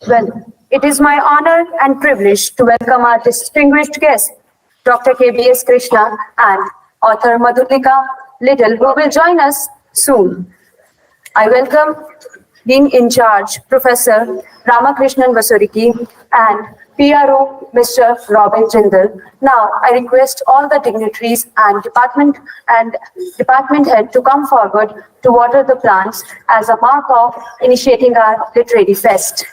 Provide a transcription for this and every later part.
Well, it is my honor and privilege to welcome our distinguished guest, Dr. KBS Krishna and author Madhulika Little, who will join us soon. I welcome Dean in Charge, Professor Ramakrishnan Vasuriki, and PRO, Mr. Robin Jindal. Now, I request all the dignitaries and department head to come forward to water the plants as a mark of initiating our literary fest.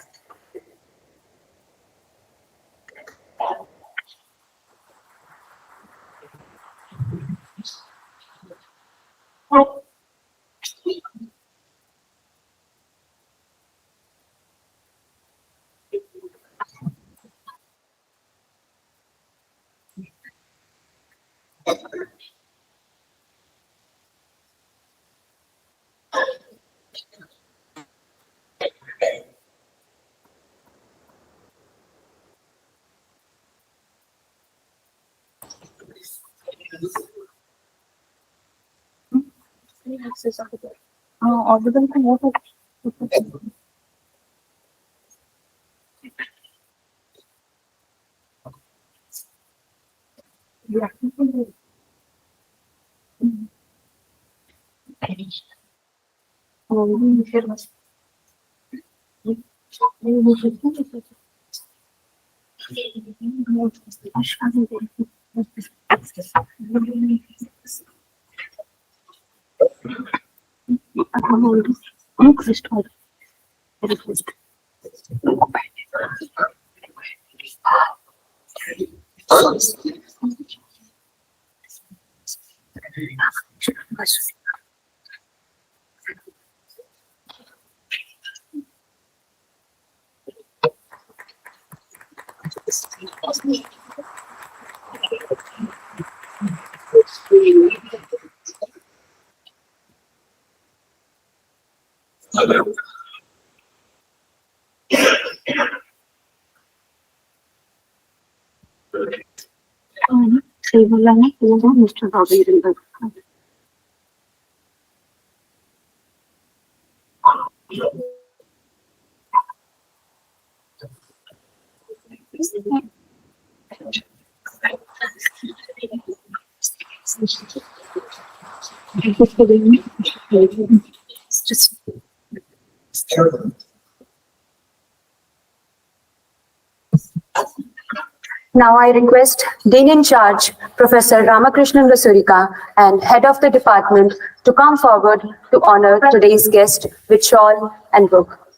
Mr. Robin Jindal. Now I request Dean in Charge, Professor Ramakrishnan Vasurika, and Head of the Department to come forward to honor today's guest with shawl and book.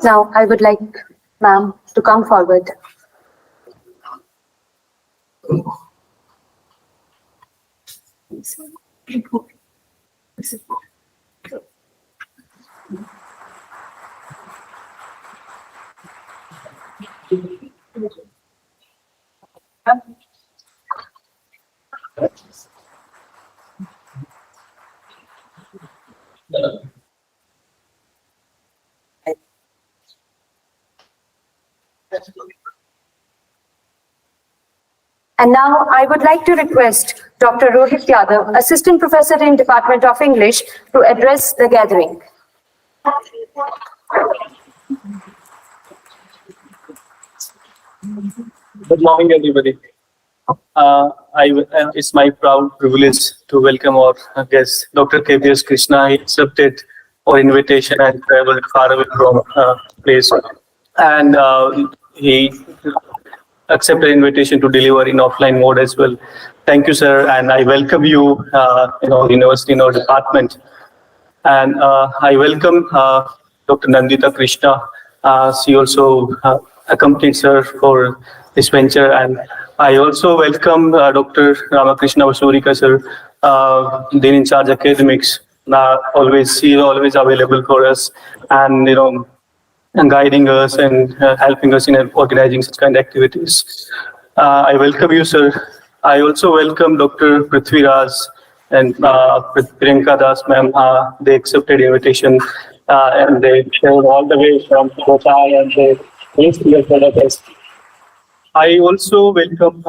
Now I would like ma'am to come forward. And now I would like to request Dr. Rohit Yadav, Assistant Professor in Department of English, to address the gathering. Good morning, everybody. It's my proud privilege to welcome our guest, Dr. KBS Krishna. He accepted our invitation and traveled far away from place, and he accepted invitation to deliver in offline mode as well. Thank you, sir, and I welcome you in our university, in our department. And I welcome Dr. Nandita Krishna. She also accompanied sir for this venture, and I also welcome Dr. Ramakrishna Vasurika sir, Dean in charge academics. She is always available for us, and and guiding us and helping us in organizing such kind of activities. I welcome you, sir. I also welcome Dr. Prithvi Raj and Priyanka Das ma'am. They accepted invitation and they traveled all the way from Bhopal and they placed here for us. I also welcome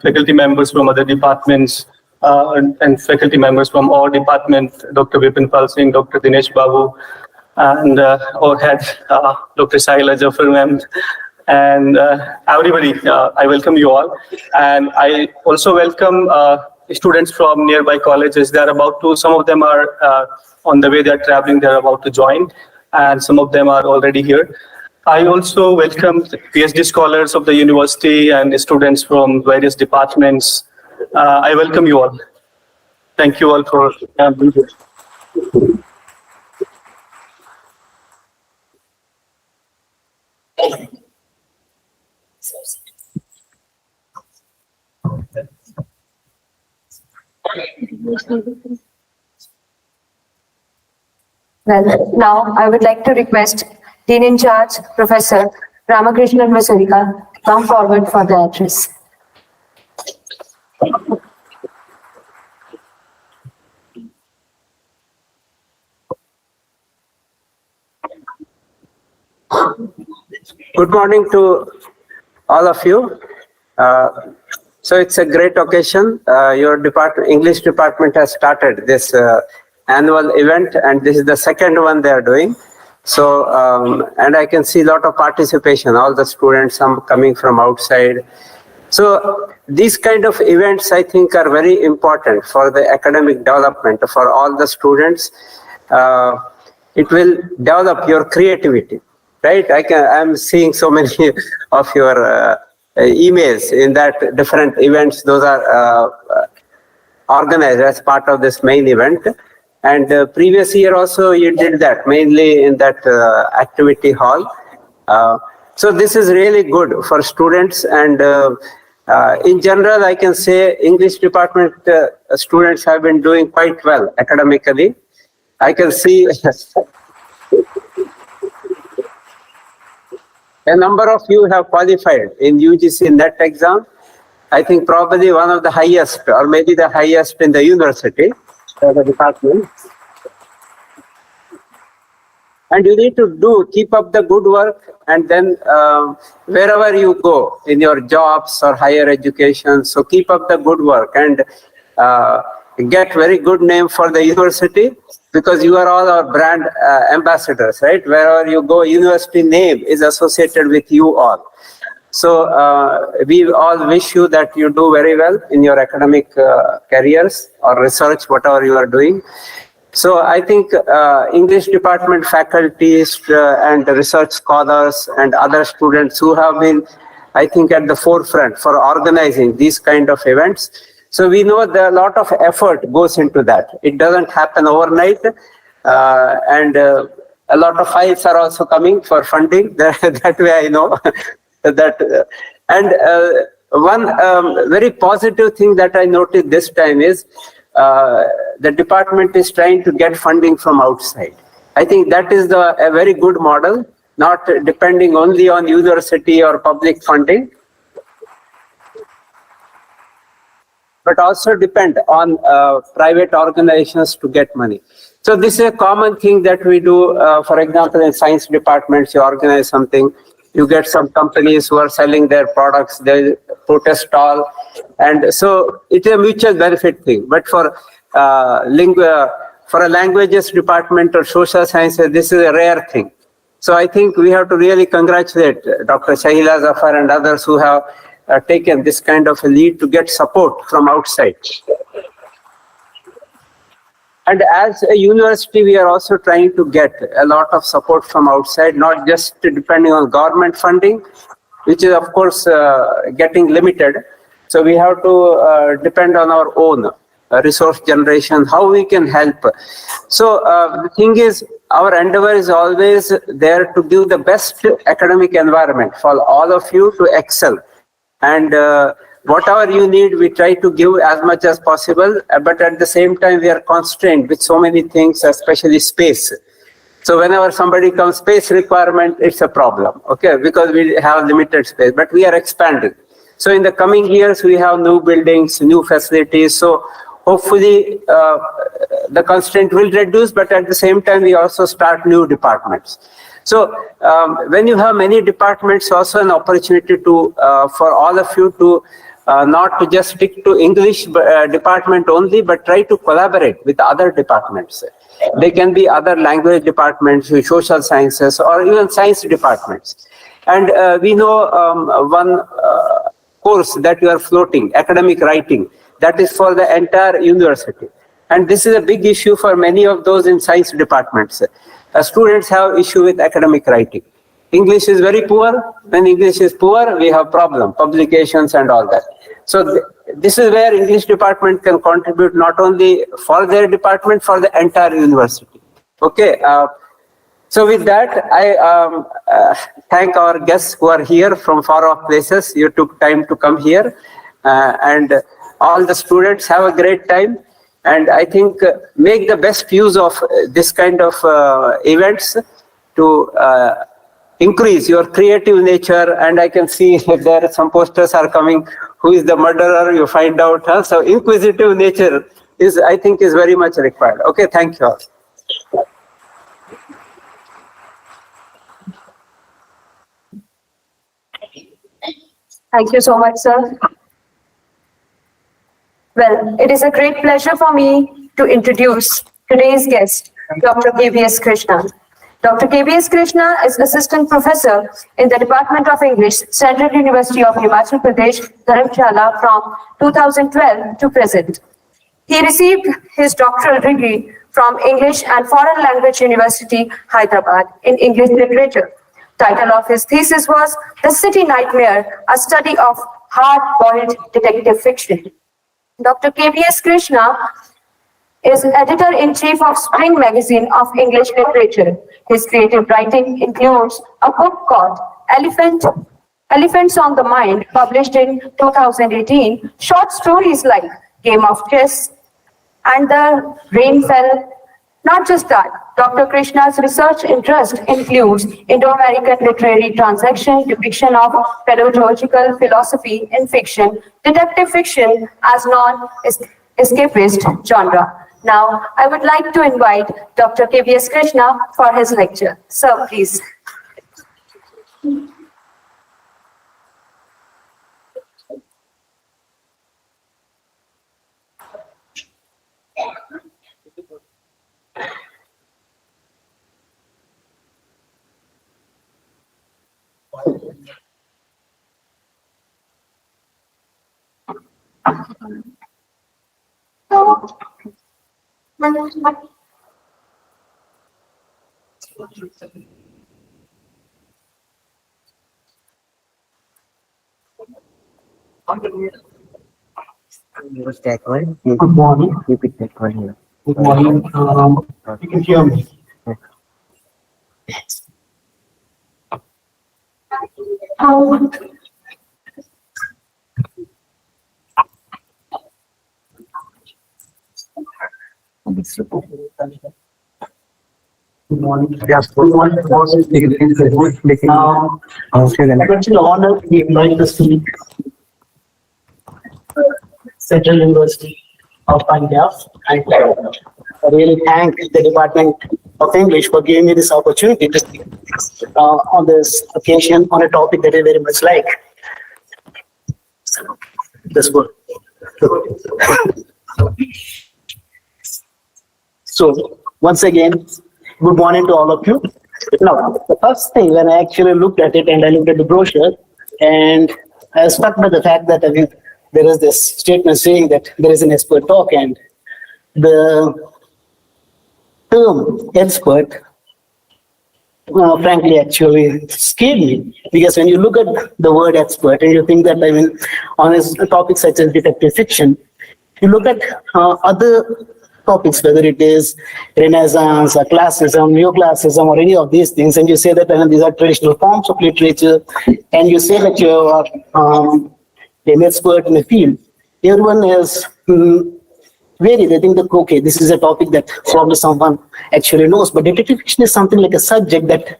faculty members from other departments and faculty members from our department, Dr. Vipin Pal Singh, Dr. Dinesh Babu, and our head, Dr. Sahila Jafar ma'am, and everybody. I welcome you all, and I also welcome students from nearby colleges. They are about to. Some of them are on the way. They are traveling. They are about to join, and some of them are already here. I also welcome PhD scholars of the university and students from various departments. I welcome you all. Thank you all for being here. Well, now I would like to request Dean in charge, Professor Ramakrishna Vasurika, come forward for the address. Good morning to all of you. So it's a great occasion. Your English department has started this annual event, and this is the second one they are doing. So, and I can see a lot of participation, all the students, some coming from outside. So these kind of events, I think, are very important for the academic development for all the students. It will develop your creativity, right? I'm seeing so many of your emails in that different events. Those are organized as part of this main event. And previous year also you did that, mainly in that activity hall. So this is really good for students, and in general I can say English department students have been doing quite well academically. I can see a number of you have qualified in UGC NET exam. I think probably one of the highest, or maybe the highest in the university, the department. And you need to keep up the good work, and then wherever you go in your jobs or higher education, so keep up the good work and get very good name for the university, because you are all our brand ambassadors, right? Wherever you go, university name is associated with you all. So we all wish you that you do very well in your academic careers or research, whatever you are doing. So I think English department faculties and research scholars and other students who have been, I think, at the forefront for organizing these kind of events. So we know that a lot of effort goes into that. It doesn't happen overnight, and a lot of files are also coming for funding. That way I know that. And one very positive thing that I noticed this time is the department is trying to get funding from outside. I think that is a very good model, not depending only on university or public funding, but also depend on private organizations to get money. So this is a common thing that we do. For example, in science departments, you organize something, you get some companies who are selling their products, they put a stall, and so it's a mutual benefit thing. But for a languages department or social sciences, this is a rare thing. So I think we have to really congratulate Dr. Shahila Zafar and others who have taken this kind of a lead to get support from outside. And as a university, we are also trying to get a lot of support from outside, not just depending on government funding, which is of course getting limited. So we have to depend on our own resource generation, how we can help. So the thing is, our endeavor is always there to give the best academic environment for all of you to excel. And whatever you need, we try to give as much as possible, but at the same time, we are constrained with so many things, especially space. So whenever somebody comes space requirement, it's a problem, okay, because we have limited space, but we are expanding. So in the coming years, we have new buildings, new facilities. So hopefully the constraint will reduce, but at the same time, we also start new departments. So when you have many departments, also an opportunity to for all of you to not to just stick to English department only, but try to collaborate with other departments. They can be other language departments, social sciences, or even science departments. And we know one course that you are floating, academic writing, that is for the entire university. And this is a big issue for many of those in science departments. Students have issue with academic writing. English is very poor. When English is poor, we have problem, publications and all that. So this is where English department can contribute not only for their department, for the entire university. Okay. So with that, I thank our guests who are here from far off places. You took time to come here, and all the students have a great time. And I think make the best use of this kind of events to increase your creative nature. And I can see there are some posters are coming. Who is the murderer? You find out. Huh? So inquisitive nature is, I think, is very much required. Okay, thank you all. Thank you so much, sir. Well, it is a great pleasure for me to introduce today's guest, Dr. KVS Krishna. Dr. KVS Krishna is Assistant Professor in the Department of English, Central University of Himachal Pradesh, Dharamshala from 2012 to present. He received his doctoral degree from English and Foreign Language University, Hyderabad in English Literature. Title of his thesis was The City Nightmare, a study of hard-boiled detective fiction. Dr. KVS Krishna is editor-in-chief of Spring Magazine of English Literature. His creative writing includes a book called Elephants on the Mind, published in 2018, short stories like Game of Chess and The Rain Fell. Not just that, Dr. Krishna's research interest includes Indo-American literary transaction, depiction of pedagogical philosophy in fiction, detective fiction as non-escapist genre. Now, I would like to invite Dr. KVS Krishna for his lecture. Sir, please. That one. Good morning. Keep it that one here. Good morning. You can hear me. Good morning. Yes. Good morning. I got the honor to invite the speak Central University of Punjab. And I really thank the Department of English for giving me this opportunity to speak on this occasion on a topic that I very much like. This book. So once again, good morning to all of you. Now, the first thing when I actually looked at it and I looked at the brochure, and I was struck by the fact that there is this statement saying that there is an expert talk, and the term expert, frankly, actually scared me, because when you look at the word expert and you think that, on a topic such as detective fiction, you look at other topics, whether it is Renaissance or classicism, neoclassicism, or any of these things, and you say that these are traditional forms of literature, and you say that you are an expert in a field, everyone is wary. They think that, okay, this is a topic that probably someone actually knows, but detective fiction is something like a subject that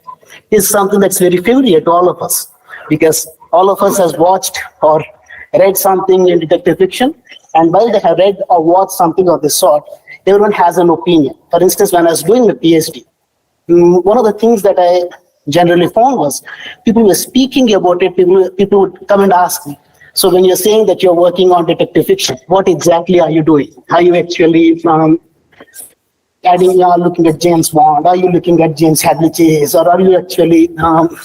is something that's very familiar to all of us, because all of us has watched or read something in detective fiction, and while they have read or watched something of this sort, everyone has an opinion. For instance, when I was doing a PhD, one of the things that I generally found was people were speaking about it, people would come and ask me, so when you're saying that you're working on detective fiction, what exactly are you doing? Are you actually looking at James Bond? Are you looking at James Hadley Chase? Or are you actually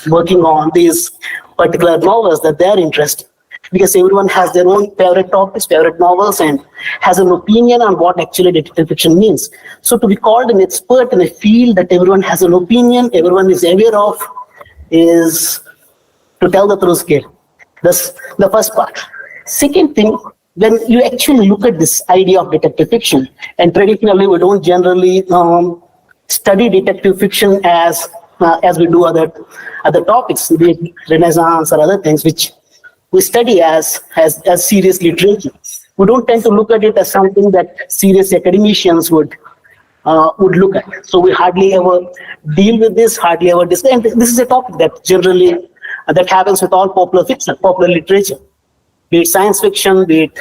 working on these particular novels that they're interested in? Because everyone has their own favorite topics, favorite novels, and has an opinion on what actually detective fiction means. So to be called an expert in a field that everyone has an opinion, everyone is aware of, is, to tell the truth, scary. That's the first part. Second thing, when you actually look at this idea of detective fiction, and traditionally we don't generally study detective fiction as we do other topics, be it Renaissance or other things, which we study as serious literature. We don't tend to look at it as something that serious academicians would look at. So we hardly ever deal with this, hardly ever discuss. And this is a topic that generally that happens with all popular fiction, popular literature, be it science fiction, be it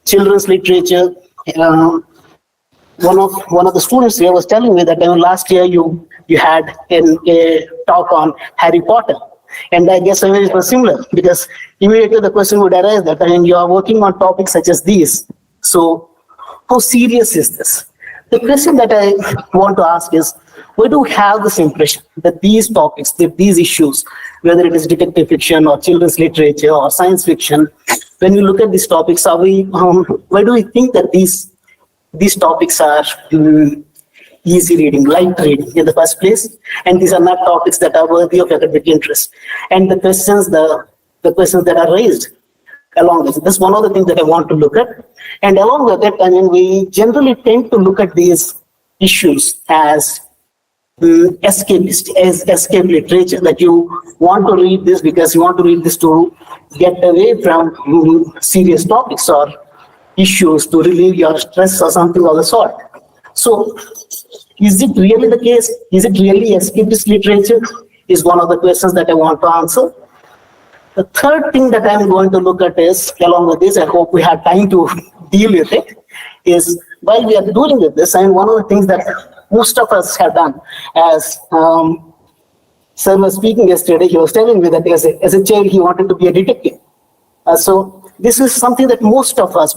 children's literature. One of the students here was telling me that last year you had a talk on Harry Potter. And I guess it was similar, because immediately the question would arise that you are working on topics such as these. So how serious is this? The question that I want to ask is, why do we have this impression that these topics, that these issues, whether it is detective fiction or children's literature or science fiction, when we look at these topics, why do we think that these topics are easy reading, light reading in the first place, and these are not topics that are worthy of academic interest? And the questions that are raised along with it. This is one of the things that I want to look at. And along with it, we generally tend to look at these issues as escapist, as escape literature, that you want to read this because you want to read this to get away from serious topics or issues, to relieve your stress or something of the sort. So is it really the case? Is it really escapist literature? Is one of the questions that I want to answer. The third thing that I'm going to look at is, along with this, I hope we have time to deal with it, is while we are dealing with this, and one of the things that most of us have done, as Sir was speaking yesterday, he was telling me that as a child he wanted to be a detective. So this is something that most of us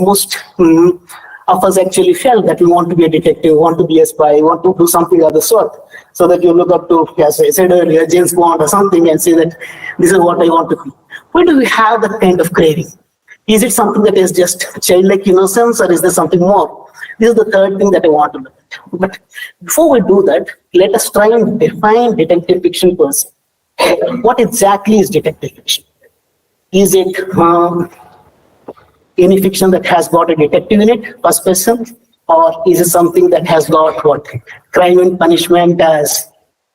actually felt, that we want to be a detective, want to be a spy, want to do something of the sort, so that you look up to, as I said earlier, James Bond or something, and say that this is what I want to be. Why do we have that kind of craving? Is it something that is just childlike innocence, or is there something more? This is the third thing that I want to look at. But before we do that, let us try and define detective fiction per se. What exactly is detective fiction? Is it any fiction that has got a detective in it, first person, or is it something that has got what crime and punishment as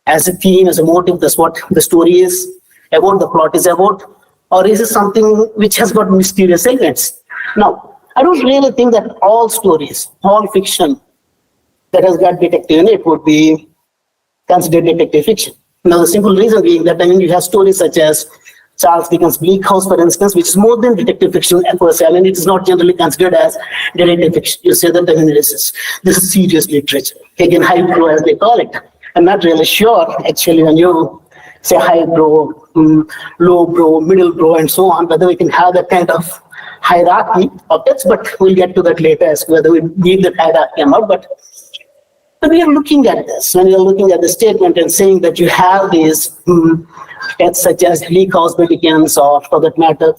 a theme, as a motive? That's what the story is about, the plot is about, or is it something which has got mysterious elements? Now, I don't really think that all stories, all fiction that has got detective in it would be considered detective fiction. Now, the simple reason being that, I mean, you have stories such as Charles Dickens' Bleak House, for instance, which is more than detective fiction per se. I mean, it is not generally considered as detective fiction. You say that, I mean, this is serious literature. Again, highbrow, as they call it. I'm not really sure, actually, when you say highbrow, lowbrow, middlebrow, and so on, whether we can have that kind of hierarchy of texts, but we'll get to that later as to whether we need that hierarchy or not. But when we are looking at this, when we are looking at the statement and saying that you have these texts such as Bleak House by Dickens, or for that matter,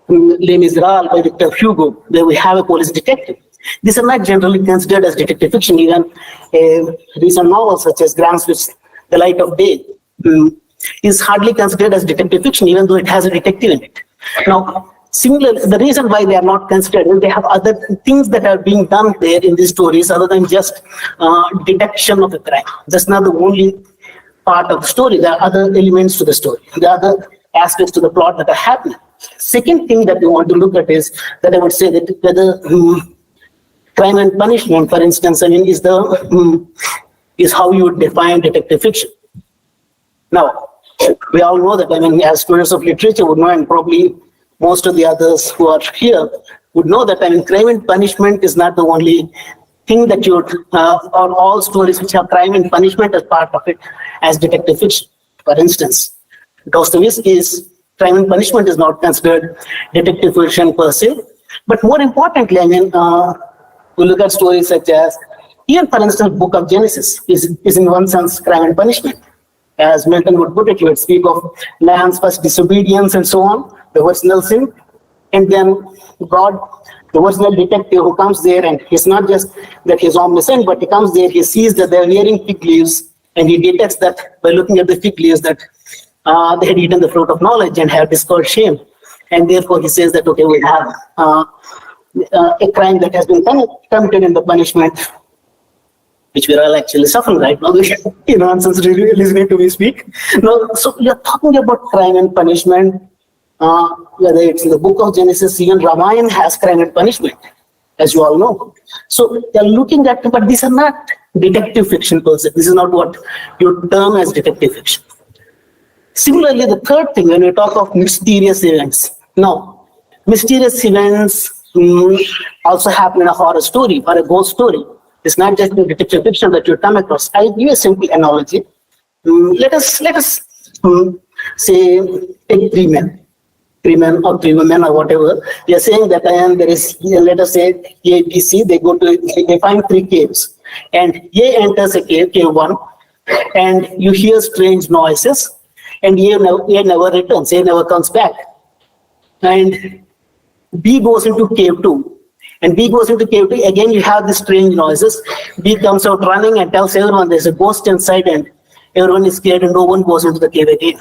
Les Miserables by Victor Hugo, where we have a police detective. These are not generally considered as detective fiction. Even a recent novel such as Graham Swift's The Light of Day is hardly considered as detective fiction, even though it has a detective in it. Now, similarly, the reason why they are not considered is they have other things that are being done there in these stories other than just detection of a crime. That's not the only part of the story. There are other elements to the story. There are other aspects to the plot that are happening. Second thing that we want to look at is that I would say that whether Crime and Punishment, for instance, I mean, is how you would define detective fiction. Now, we all know that, I mean, as students of literature would know, and probably most of the others who are here would know that, I mean, Crime and Punishment is not the only thing that you would, or all stories which have crime and punishment as part of it as detective fiction. For instance, Dostoevsky's Crime and Punishment is not considered detective fiction per se, but more importantly, I mean, we look at stories such as, even for instance, Book of Genesis is in one sense crime and punishment. As Milton would put it, he would speak of man's first disobedience and so on, the original sin, and then God, the original detective who comes there, and he's not just that he's omniscient, but he comes there, he sees that they're wearing fig leaves, and he detects that by looking at the fig leaves that they had eaten the fruit of knowledge and have discovered shame. And therefore he says that, okay, we have a crime that has been committed in the punishment, which we are all actually suffering right now. Nonsense really listening to me speak. Now, so we are talking about crime and punishment, whether it's in the Book of Genesis, even Ramayana has crime and punishment, as you all know. So they are looking at, but these are not detective fiction per se. This is not what you term as detective fiction. Similarly, the third thing, when we talk of mysterious events, now, mysterious events also happen in a horror story or a ghost story. It's not just in detective fiction that you come across. I'll give you a simple analogy. Let us say take three men or three women or whatever. We are saying that there is, let us say A, B, C. They find three caves, and A enters a cave, cave one, and you hear strange noises, and A never returns. A never comes back, and B goes into cave two. And B goes into cave 2, again you have the strange noises. B comes out running and tells everyone there's a ghost inside, and everyone is scared and no one goes into the cave again.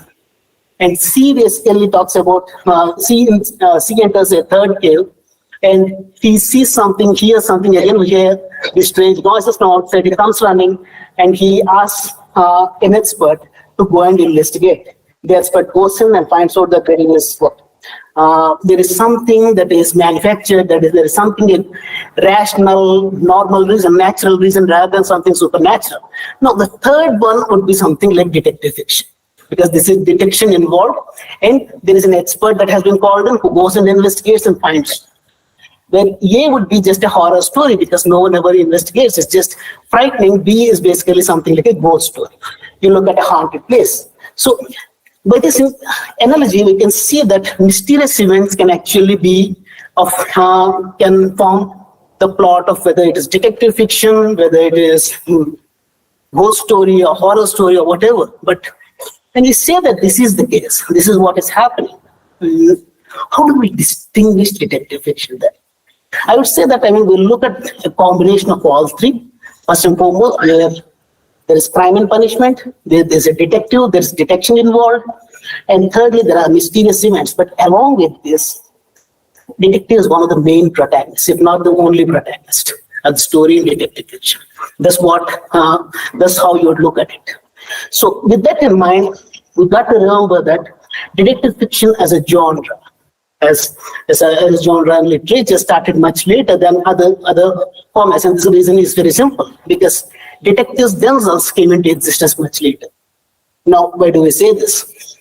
And C basically talks about, C enters a third cave, and he sees something, hears something, again we hear the strange noises from outside. He comes running and he asks an expert to go and investigate. The expert goes in and finds out that there is something that is manufactured, there is something rational, normal reason, natural reason, rather than something supernatural. Now, the third one would be something like detective fiction, because this is detection involved, and there is an expert that has been called in who goes and investigates and finds. Where A would be just a horror story because no one ever investigates, it's just frightening. B is basically something like a ghost story. You look at a haunted place. So, by this analogy, we can see that mysterious events can actually be can form the plot of whether it is detective fiction, whether it is ghost story or horror story or whatever. But when we say that this is the case, this is what is happening, how do we distinguish detective fiction then? I would say that, we'll look at a combination of all three. First and foremost, where there is crime and punishment, there's a detective, there's detection involved, and thirdly, there are mysterious events. But along with this, detective is one of the main protagonists, if not the only protagonist of the story in detective fiction. That's how you would look at it. So with that in mind, we've got to remember that detective fiction as a genre, as a genre in literature started much later than other formats, and this reason is very simple, because detectives themselves came into existence much later. Now, why do we say this?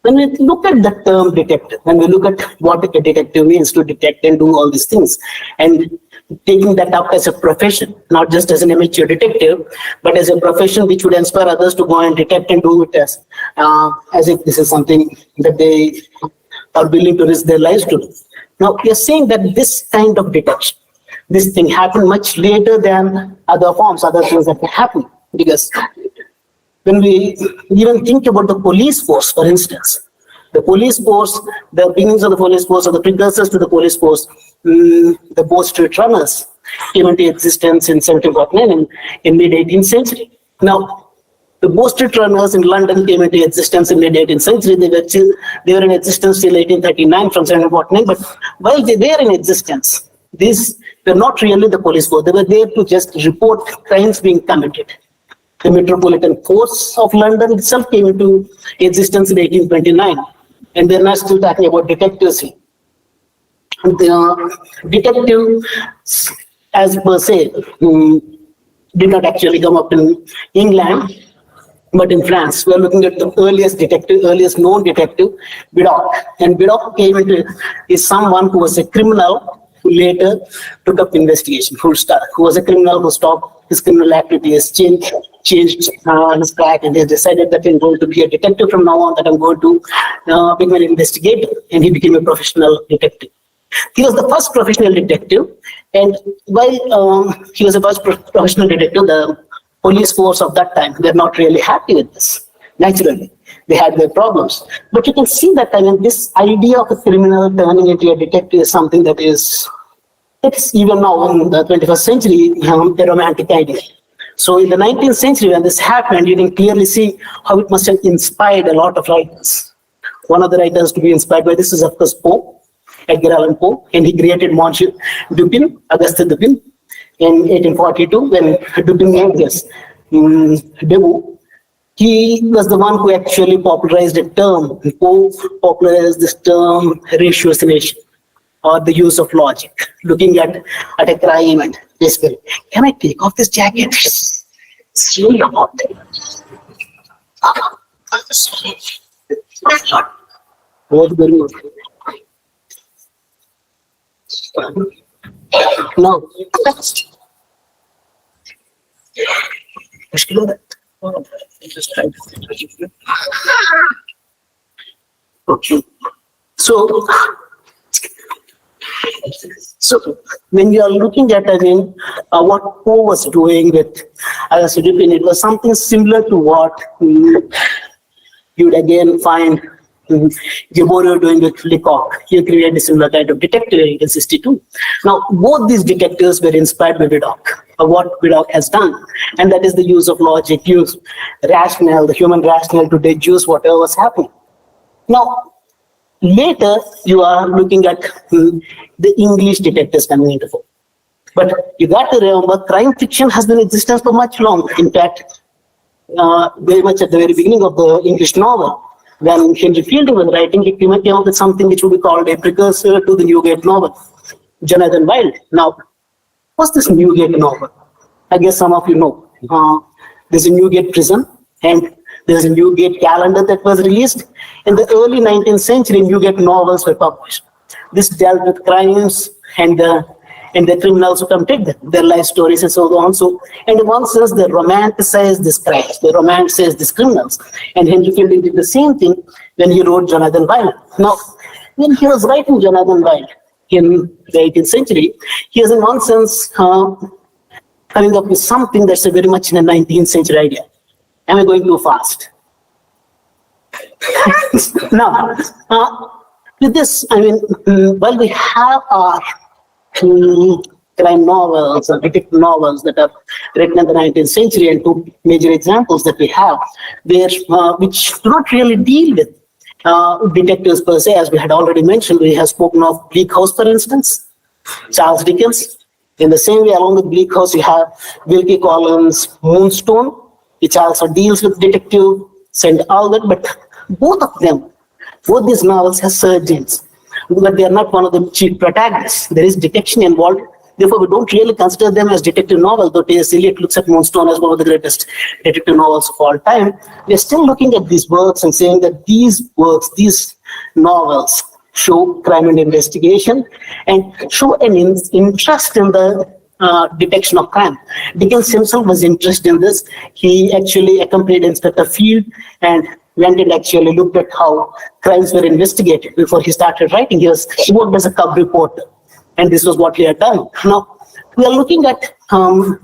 When we look at the term detective, when we look at what a detective means to detect and do all these things, and taking that up as a profession, not just as an amateur detective, but as a profession which would inspire others to go and detect and do it as if this is something that they are willing to risk their lives to do. Now, we are saying that this kind of detection, this thing happened much later than other forms, other things that happen, because when we even think about the police force, for instance, the police force, the beginnings of the police force or the precursors to the police force, the Bow Street Runners came into existence in 1749 in mid-18th century. Now, the Bow Street Runners in London came into existence in mid-18th century. They were in existence till 1839 from 1749. But while they were in existence, these were not really the police force. They were there to just report crimes being committed. The Metropolitan Force of London itself came into existence in 1829, and they're not still talking about detectives here. The detective, as per se, did not actually come up in England, but in France. We're looking at the earliest known detective, Vidocq. And Vidocq is someone who was a criminal who later took up investigation, who was a criminal who stopped his criminal activities, changed his track, and he decided that I'm going to be a detective from now on, that I'm going to become an investigator, and he became a professional detective. He was the first professional detective, and while he was the first professional detective, the police force of that time, they're not really happy with this. Naturally, they had their problems. But you can see that, I mean, this idea of a criminal turning into a detective is something that is even now in the 21st century, a romantic idea. So in the 19th century, when this happened, you can clearly see how it must have inspired a lot of writers. One of the writers to be inspired by this is, of course, Poe, Edgar Allan Poe, and he created Monsieur Dupin, Auguste Dupin, in 1842, when Dupin made his debut. He was the one who actually popularized a term. Poe popularized this term ratiocination, or the use of logic, looking at a crime and basically, can I take off this jacket? It's really hot. No. Okay. So when you are looking at, what Poe was doing with Auguste Dupin, it was something similar to what you would again find Gaboriau doing with Lecoq. He created a similar kind of detective in 1862. Now, both these detectives were inspired by Vidocq, of what Vidocq has done, and that is the use of logic, use rationale, the human rationale to deduce whatever was happening. Now, later, you are looking at the English detectives coming into focus. But you got to remember, crime fiction has been in existence for much longer. In fact, very much at the very beginning of the English novel, when Henry Fielding was writing, he came up with something which would be called a precursor to the Newgate novel, Jonathan Wild. Now, what's this Newgate novel? I guess some of you know. There's a Newgate prison, and there's a Newgate calendar that was released. In the early 19th century, Newgate novels were published. This dealt with crimes and the criminals who committed their life stories and so on. So, and in one sense, they romanticized these crimes, they romanticized these criminals. And Henry Fielding did the same thing when he wrote Jonathan Wild. Now, when he was writing Jonathan Wild in the 18th century, he was in one sense coming up with something that's very much in a 19th century idea. Am I going too fast? Now, with this, while we have our crime novels or detective novels that are written in the 19th century, and two major examples that we have, which do not really deal with detectives per se, as we had already mentioned. We have spoken of Bleak House, for instance, Charles Dickens. In the same way, along with Bleak House, you have Wilkie Collins' Moonstone, which also deals with detective St. Albert, but both these novels have surgeons, but they are not one of the chief protagonists. There is detection involved, Therefore, we don't really consider them as detective novels, though T.S. Eliot looks at Moonstone as one of the greatest detective novels of all time. We're still looking at these works and saying that these works, these novels, show crime and investigation and show an interest in the detection of crime. Dickens himself was interested in this. He actually accompanied Inspector Field and went and actually looked at how crimes were investigated before he started writing. He worked as a cub reporter, and this was what he had done. Now, we are looking at an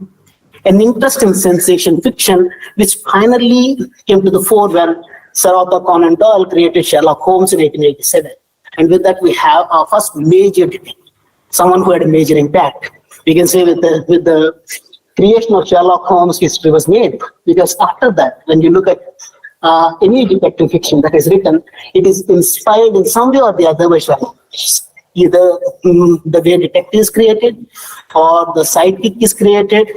interest in sensation fiction, which finally came to the fore when Sir Arthur Conan Doyle created Sherlock Holmes in 1887. And with that, we have our first major detective, someone who had a major impact. We can say with the creation of Sherlock Holmes, history was made. Because after that, when you look at any detective fiction that is written, it is inspired in some way or the other by Sherlock Holmes. Either the way detective is created, or the sidekick is created,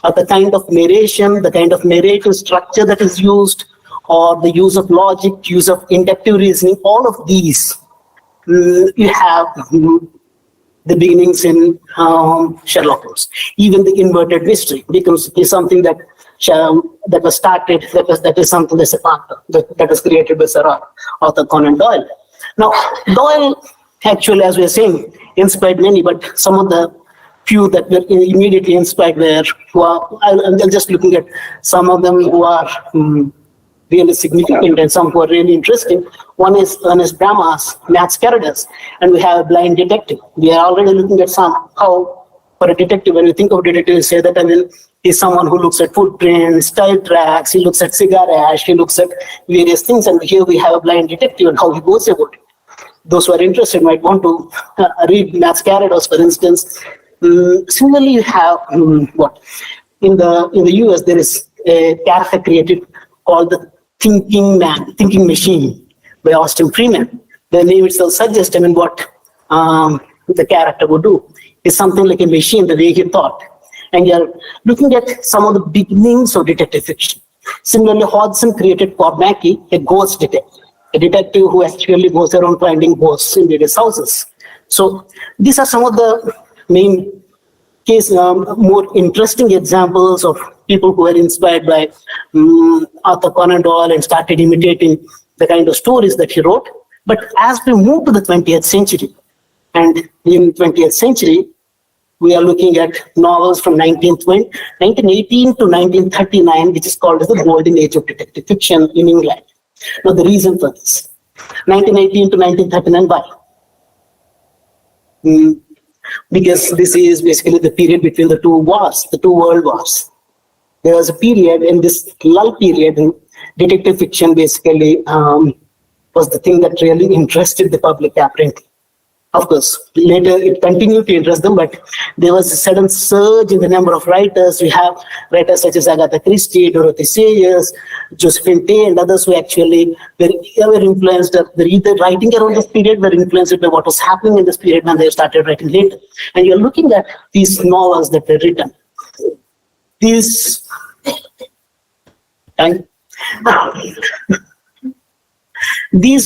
or the kind of narration, the kind of narrative structure that is used, or the use of logic, use of inductive reasoning, all of these, you have the beginnings in Sherlock Holmes. Even the inverted mystery becomes something that was started, that is something that's a part that was created by Sir Arthur Conan Doyle. Now, Doyle actually, as we are saying, inspired many, but some of the few that were immediately inspired I'm just looking at some of them who are really significant and some who are really interesting. One is Ernest Bramah's Max Caradas, and we have a blind detective. We are already looking at how for a detective, when you think of detective, you say that he's someone who looks at footprints, tire tracks, he looks at cigar ash, he looks at various things, and here we have a blind detective and how he goes about it. Those who are interested might want to read Max Caradas, for instance. Similarly, you have in the US there is a character created called the Thinking Machine by Austin Freeman. The name itself suggests, what the character would do is something like a machine, the way he thought. And you're looking at some of the beginnings of detective fiction. Similarly, Hodgson created Kornacki, a ghost detective, a detective who actually goes around finding ghosts in various houses. So these are some of the main more interesting examples of people who were inspired by Arthur Conan Doyle and started imitating the kind of stories that he wrote. But as we move to the 20th century, and in 20th century, we are looking at novels from 1918 to 1939, which is called as the golden age of detective fiction in England. Now, the reason for this, 1918 to 1939, why? Because this is basically the period between the two wars, the two world wars. There was a period, in this lull period, in detective fiction basically was the thing that really interested the public, apparently. Of course, later it continued to interest them, but there was a sudden surge in the number of writers. We have writers such as Agatha Christie, Dorothy Sayers, Josephine Tay, and others who actually were influenced, were either writing around this period, were influenced by what was happening in this period when they started writing later. And you're looking at these novels that were written. These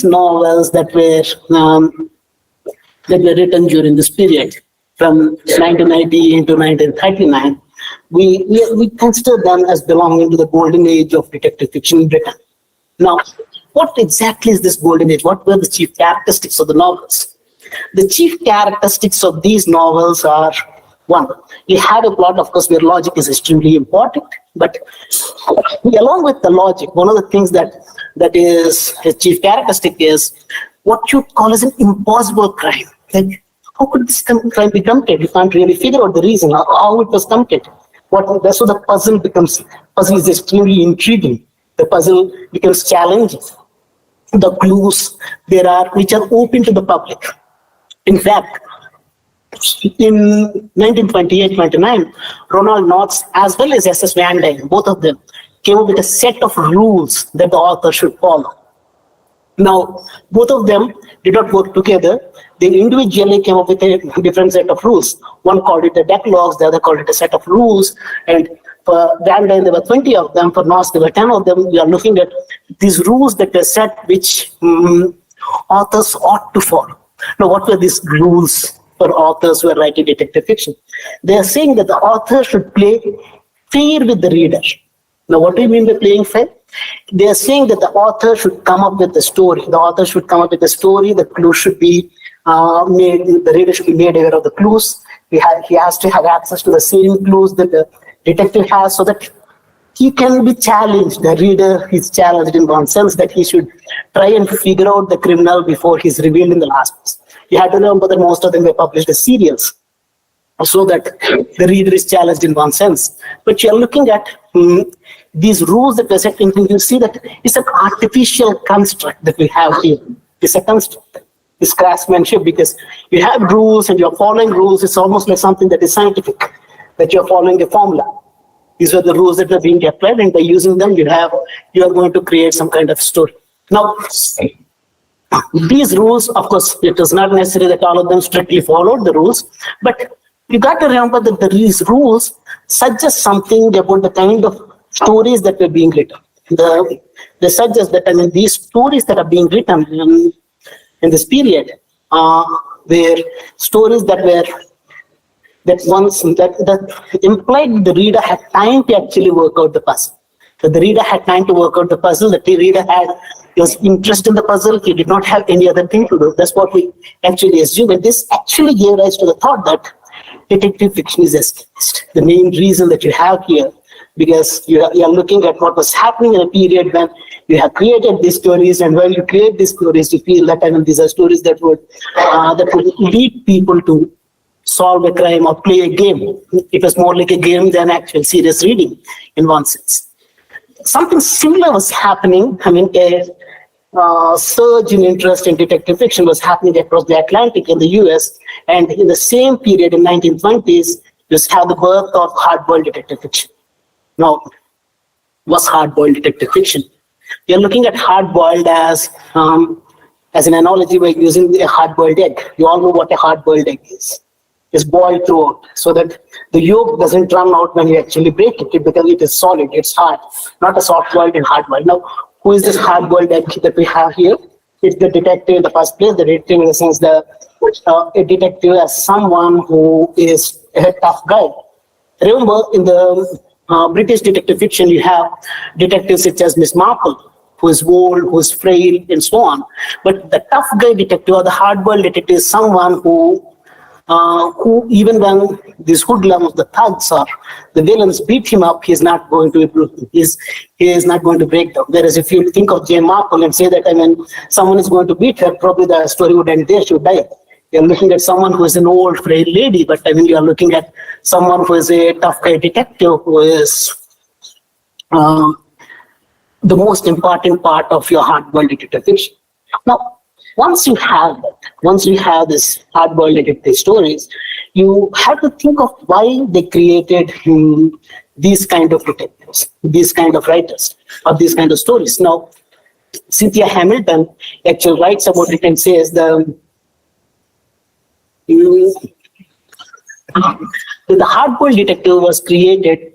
novels that were written during this period, from 1990 into 1939, we consider them as belonging to the golden age of detective fiction in Britain. Now, what exactly is this golden age? What were the chief characteristics of the novels? The chief characteristics of these novels are, one, you have a plot, of course, where logic is extremely important, but along with the logic, one of the things that is a chief characteristic is what you call as an impossible crime. Like, how could this crime be committed? You can't really figure out the reason, how it was committed. That's what the puzzle is extremely intriguing. The puzzle becomes challenging. The clues there are, which are open to the public. In fact, in 1928-29, Ronald Knotts as well as S.S. Van Dyne, both of them, came up with a set of rules that the author should follow. Now, both of them did not work together. They individually came up with a different set of rules. One called it the Decalogues, the other called it a set of rules. And for Van Dyne, there were 20 of them. For Knotts, there were 10 of them. We are looking at these rules that were set, which authors ought to follow. Now, what were these rules for authors who are writing detective fiction. They are saying that the author should play fair with the reader. Now, what do you mean by playing fair? They are saying that the author should come up with the story. The author should come up with the story. The clue should be made. The reader should be made aware of the clues. He has to have access to the same clues that the detective has, so that he can be challenged. The reader is challenged in one sense that he should try and figure out the criminal before he's revealed in the last place. You have to remember that most of them were published as serials, so that the reader is challenged in one sense. But you're looking at these rules that we're setting, you see that it's an artificial construct that we have here. It's a construct. It's craftsmanship, because you have rules and you're following rules. It's almost like something that is scientific, that you're following a formula. These are the rules that are being applied, and by using them, you are going to create some kind of story. Now, these rules, of course, it is not necessary that all of them strictly followed the rules, but you got to remember that these rules suggest something about the kind of stories that were being written. They suggest that, these stories that are being written in this period were stories that implied the reader had time to actually work out the puzzle. That the reader had time to work out the puzzle, that the reader was interest in the puzzle, he did not have any other thing to do. That's what we actually assume. And this actually gave rise to the thought that detective fiction is escapist. The main reason that you have here, because you are looking at what was happening in a period when you have created these stories, and when you create these stories, you feel that these are stories that would lead people to solve a crime or play a game. It was more like a game than actual serious reading in one sense. Something similar was happening. A surge in interest in detective fiction was happening across the Atlantic in the US, and in the same period in 1920s, you have the birth of hard-boiled detective fiction. Now, what's hard-boiled detective fiction? You're looking at hard-boiled as an analogy by using a hard-boiled egg. You all know what a hard-boiled egg is. It's boiled throughout, so that the yolk doesn't run out when you actually break it, because it is solid, it's hard, not a soft-boiled and hard-boiled. Now, who is this hard-boiled egg that we have here? It's the detective in the first place. The detective, in the sense, a detective as someone who is a tough guy. Remember, in the British detective fiction, you have detectives such as Miss Marple, who is old, who is frail, and so on. But the tough guy detective, or the hard-boiled detective, is someone who even when these hoodlums, the thugs, or the villains beat him up, he is not going to break down. Whereas if you think of Jane Marple and say that someone is going to beat her, probably the story would end there, she would die. You're looking at someone who is an old, frail lady, but you are looking at someone who is a tough guy detective, who is the most important part of your hard-boiled detective fiction. Now, once you have this hard-boiled detective stories, you have to think of why they created these kind of detectives, these kind of writers, or these kind of stories. Now, Cynthia Hamilton actually writes about it and says the hard-boiled detective was created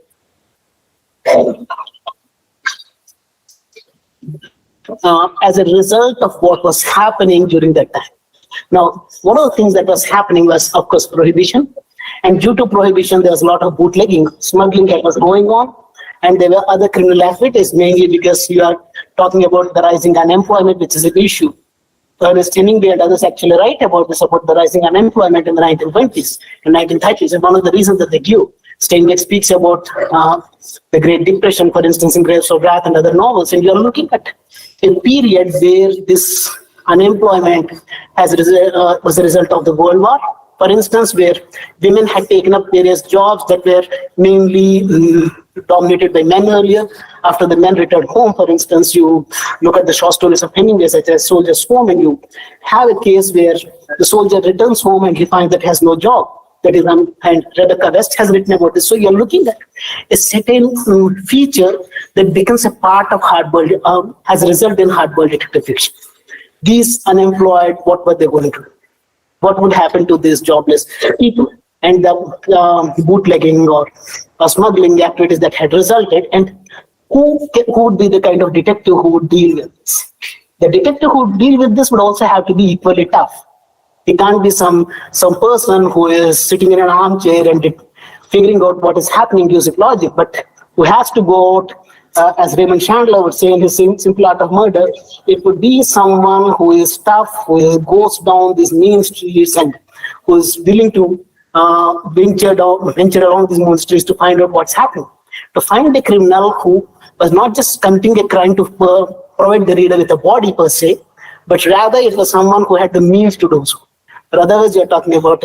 as a result of what was happening during that time. Now, one of the things that was happening was, of course, prohibition. And due to prohibition, there was a lot of bootlegging, smuggling that was going on. And there were other criminal activities, mainly because you are talking about the rising unemployment, which is an issue. Ernest Hemingway and others actually write about the rising unemployment in the 1920s and 1930s. And one of the reasons that they give, Steinbeck speaks about the Great Depression, for instance, in Grapes of Wrath and other novels. And you're looking at a period where this unemployment was a result of the World War. For instance, where women had taken up various jobs that were mainly dominated by men earlier. After the men returned home, for instance, you look at the short stories of Hemingway, such as Soldier's Home, and you have a case where the soldier returns home and he finds that he has no job. That is, and Rebecca West has written about this. So you're looking at a certain feature that becomes a part of hard-boiled, as a result in hard-boiled detective fiction. These unemployed, what were they going to do? What would happen to these jobless people? And the bootlegging or smuggling activities that had resulted, and who would be the kind of detective who would deal with this? The detective who would deal with this would also have to be equally tough. He can't be some person who is sitting in an armchair and figuring out what is happening using logic, but who has to go out, as Raymond Chandler would say in his Simple Art of Murder, it would be someone who is tough, who goes down these mean streets and who is willing to venture along these mean streets to find out what's happening. To find a criminal who was not just committing a crime to provide the reader with a body per se, but rather it was someone who had the means to do so. But otherwise, we are talking about,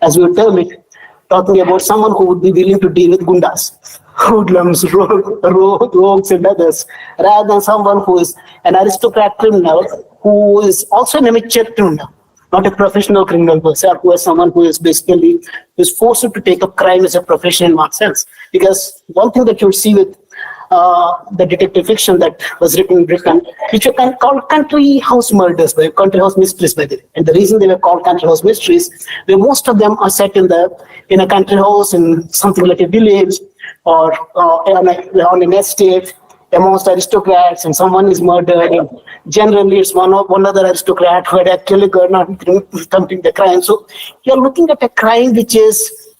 as we would term it, talking about someone who would be willing to deal with gundas, hoodlums, rogues, and others, rather than someone who is an aristocrat criminal who is also an amateur criminal, not a professional criminal person, or who is someone who is basically forced to take up crime as a profession in one sense. Because one thing that you'll see with the detective fiction that was written in Britain, which were called country house murders, country house mysteries, by the way. And the reason they were called country house mysteries, where most of them are set in a country house in something like a village or on an estate amongst aristocrats, and someone is murdered, and generally it's one other aristocrat who had actually committing the crime. So you're looking at a crime which is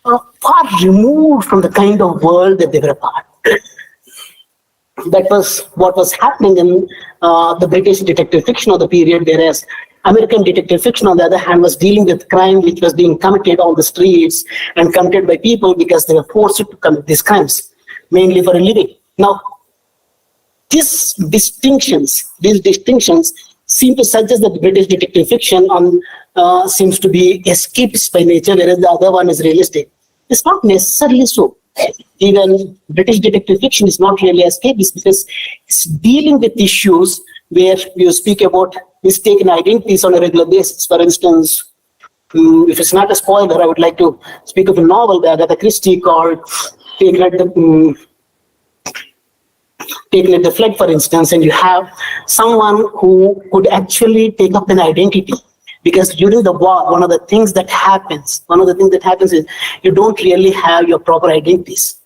far removed from the kind of world that they were a part. That was what was happening in the British detective fiction of the period, whereas American detective fiction, on the other hand, was dealing with crime which was being committed on the streets and committed by people because they were forced to commit these crimes, mainly for a living. Now, these distinctions seem to suggest that the British detective fiction seems to be escapist by nature, whereas the other one is realistic. It's not necessarily so. Even British detective fiction is not really escapist because it's dealing with issues where you speak about mistaken identities on a regular basis. For instance, if it's not a spoiler, I would like to speak of a novel by Agatha Christie called Taken at the Flood, for instance, and you have someone who could actually take up an identity. Because during the war, one of the things that happens is you don't really have your proper identities.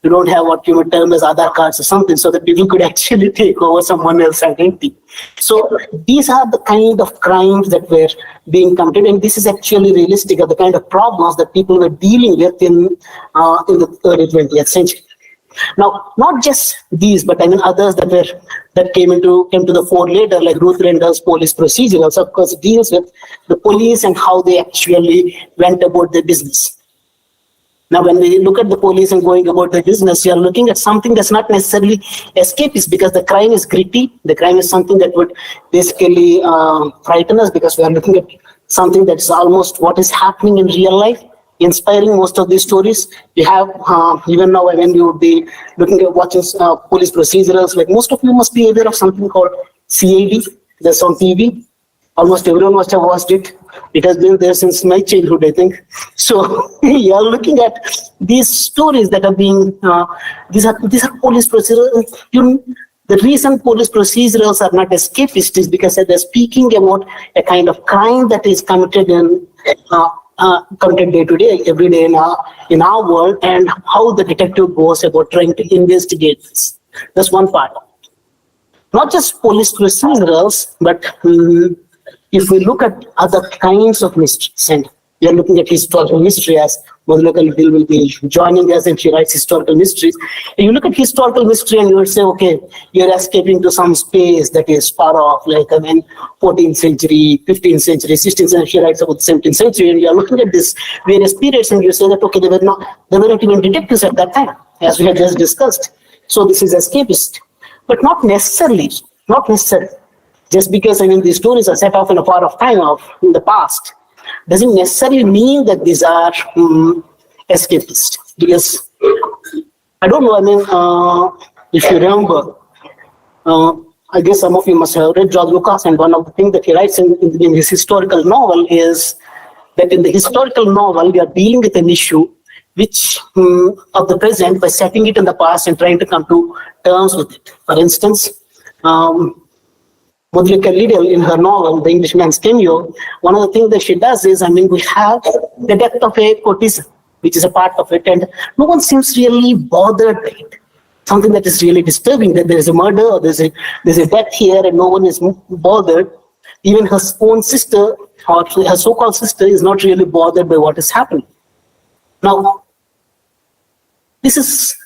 You don't have what you would term as Aadhaar cards or something, so that people could actually take over someone else's identity. So these are the kind of crimes that were being committed, and this is actually realistic of the kind of problems that people were dealing with in the early 20th century. Now, not just these, but I mean others that came to the fore later, like Ruth Rendell's Police Procedurals, of course, deals with the police and how they actually went about their business. Now, when we look at the police and going about their business, you are looking at something that's not necessarily escapist, because the crime is gritty. The crime is something that would basically frighten us, because we are looking at something that's almost what is happening in real life, inspiring most of these stories. We have, even now, when you would be looking at watching police procedurals, like most of you must be aware of something called CID, that's on TV. Almost everyone must have watched it. It has been there since my childhood, I think. So you are looking at these stories that are being, these are police procedurals. The reason police procedurals are not escapist is because they're speaking about a kind of crime that is committed day to day, every day in our world, and how the detective goes about trying to investigate this. That's one part. Not just police procedurals, but if we look at other kinds of mysteries, and we are looking at historical mystery, as Madhulika Little will be joining us, and she writes historical mysteries. And you look at historical mystery and you would say, okay, you're escaping to some space that is far off, like 14th century, 15th century, 16th century. She writes about the 17th century, and you're looking at this various periods and you say that, okay, they were not even detectives at that time, as we had just discussed. So this is escapist, but not necessarily. Just because these stories are set off in a far off time in the past, doesn't necessarily mean that these are escapist. Because I don't know, if you remember, I guess some of you must have read George Lucas, and one of the things that he writes in his historical novel is that in the historical novel, we are dealing with an issue which of the present by setting it in the past and trying to come to terms with it. For instance, Madhulika Little, in her novel, The Englishman's Cameo, one of the things that she does is, we have the death of a courtesan, which is a part of it, and no one seems really bothered by it. Something that is really disturbing, that there is a murder or there's a death here and no one is bothered. even her own sister or her so-called sister is not really bothered by what is happening. Now, this is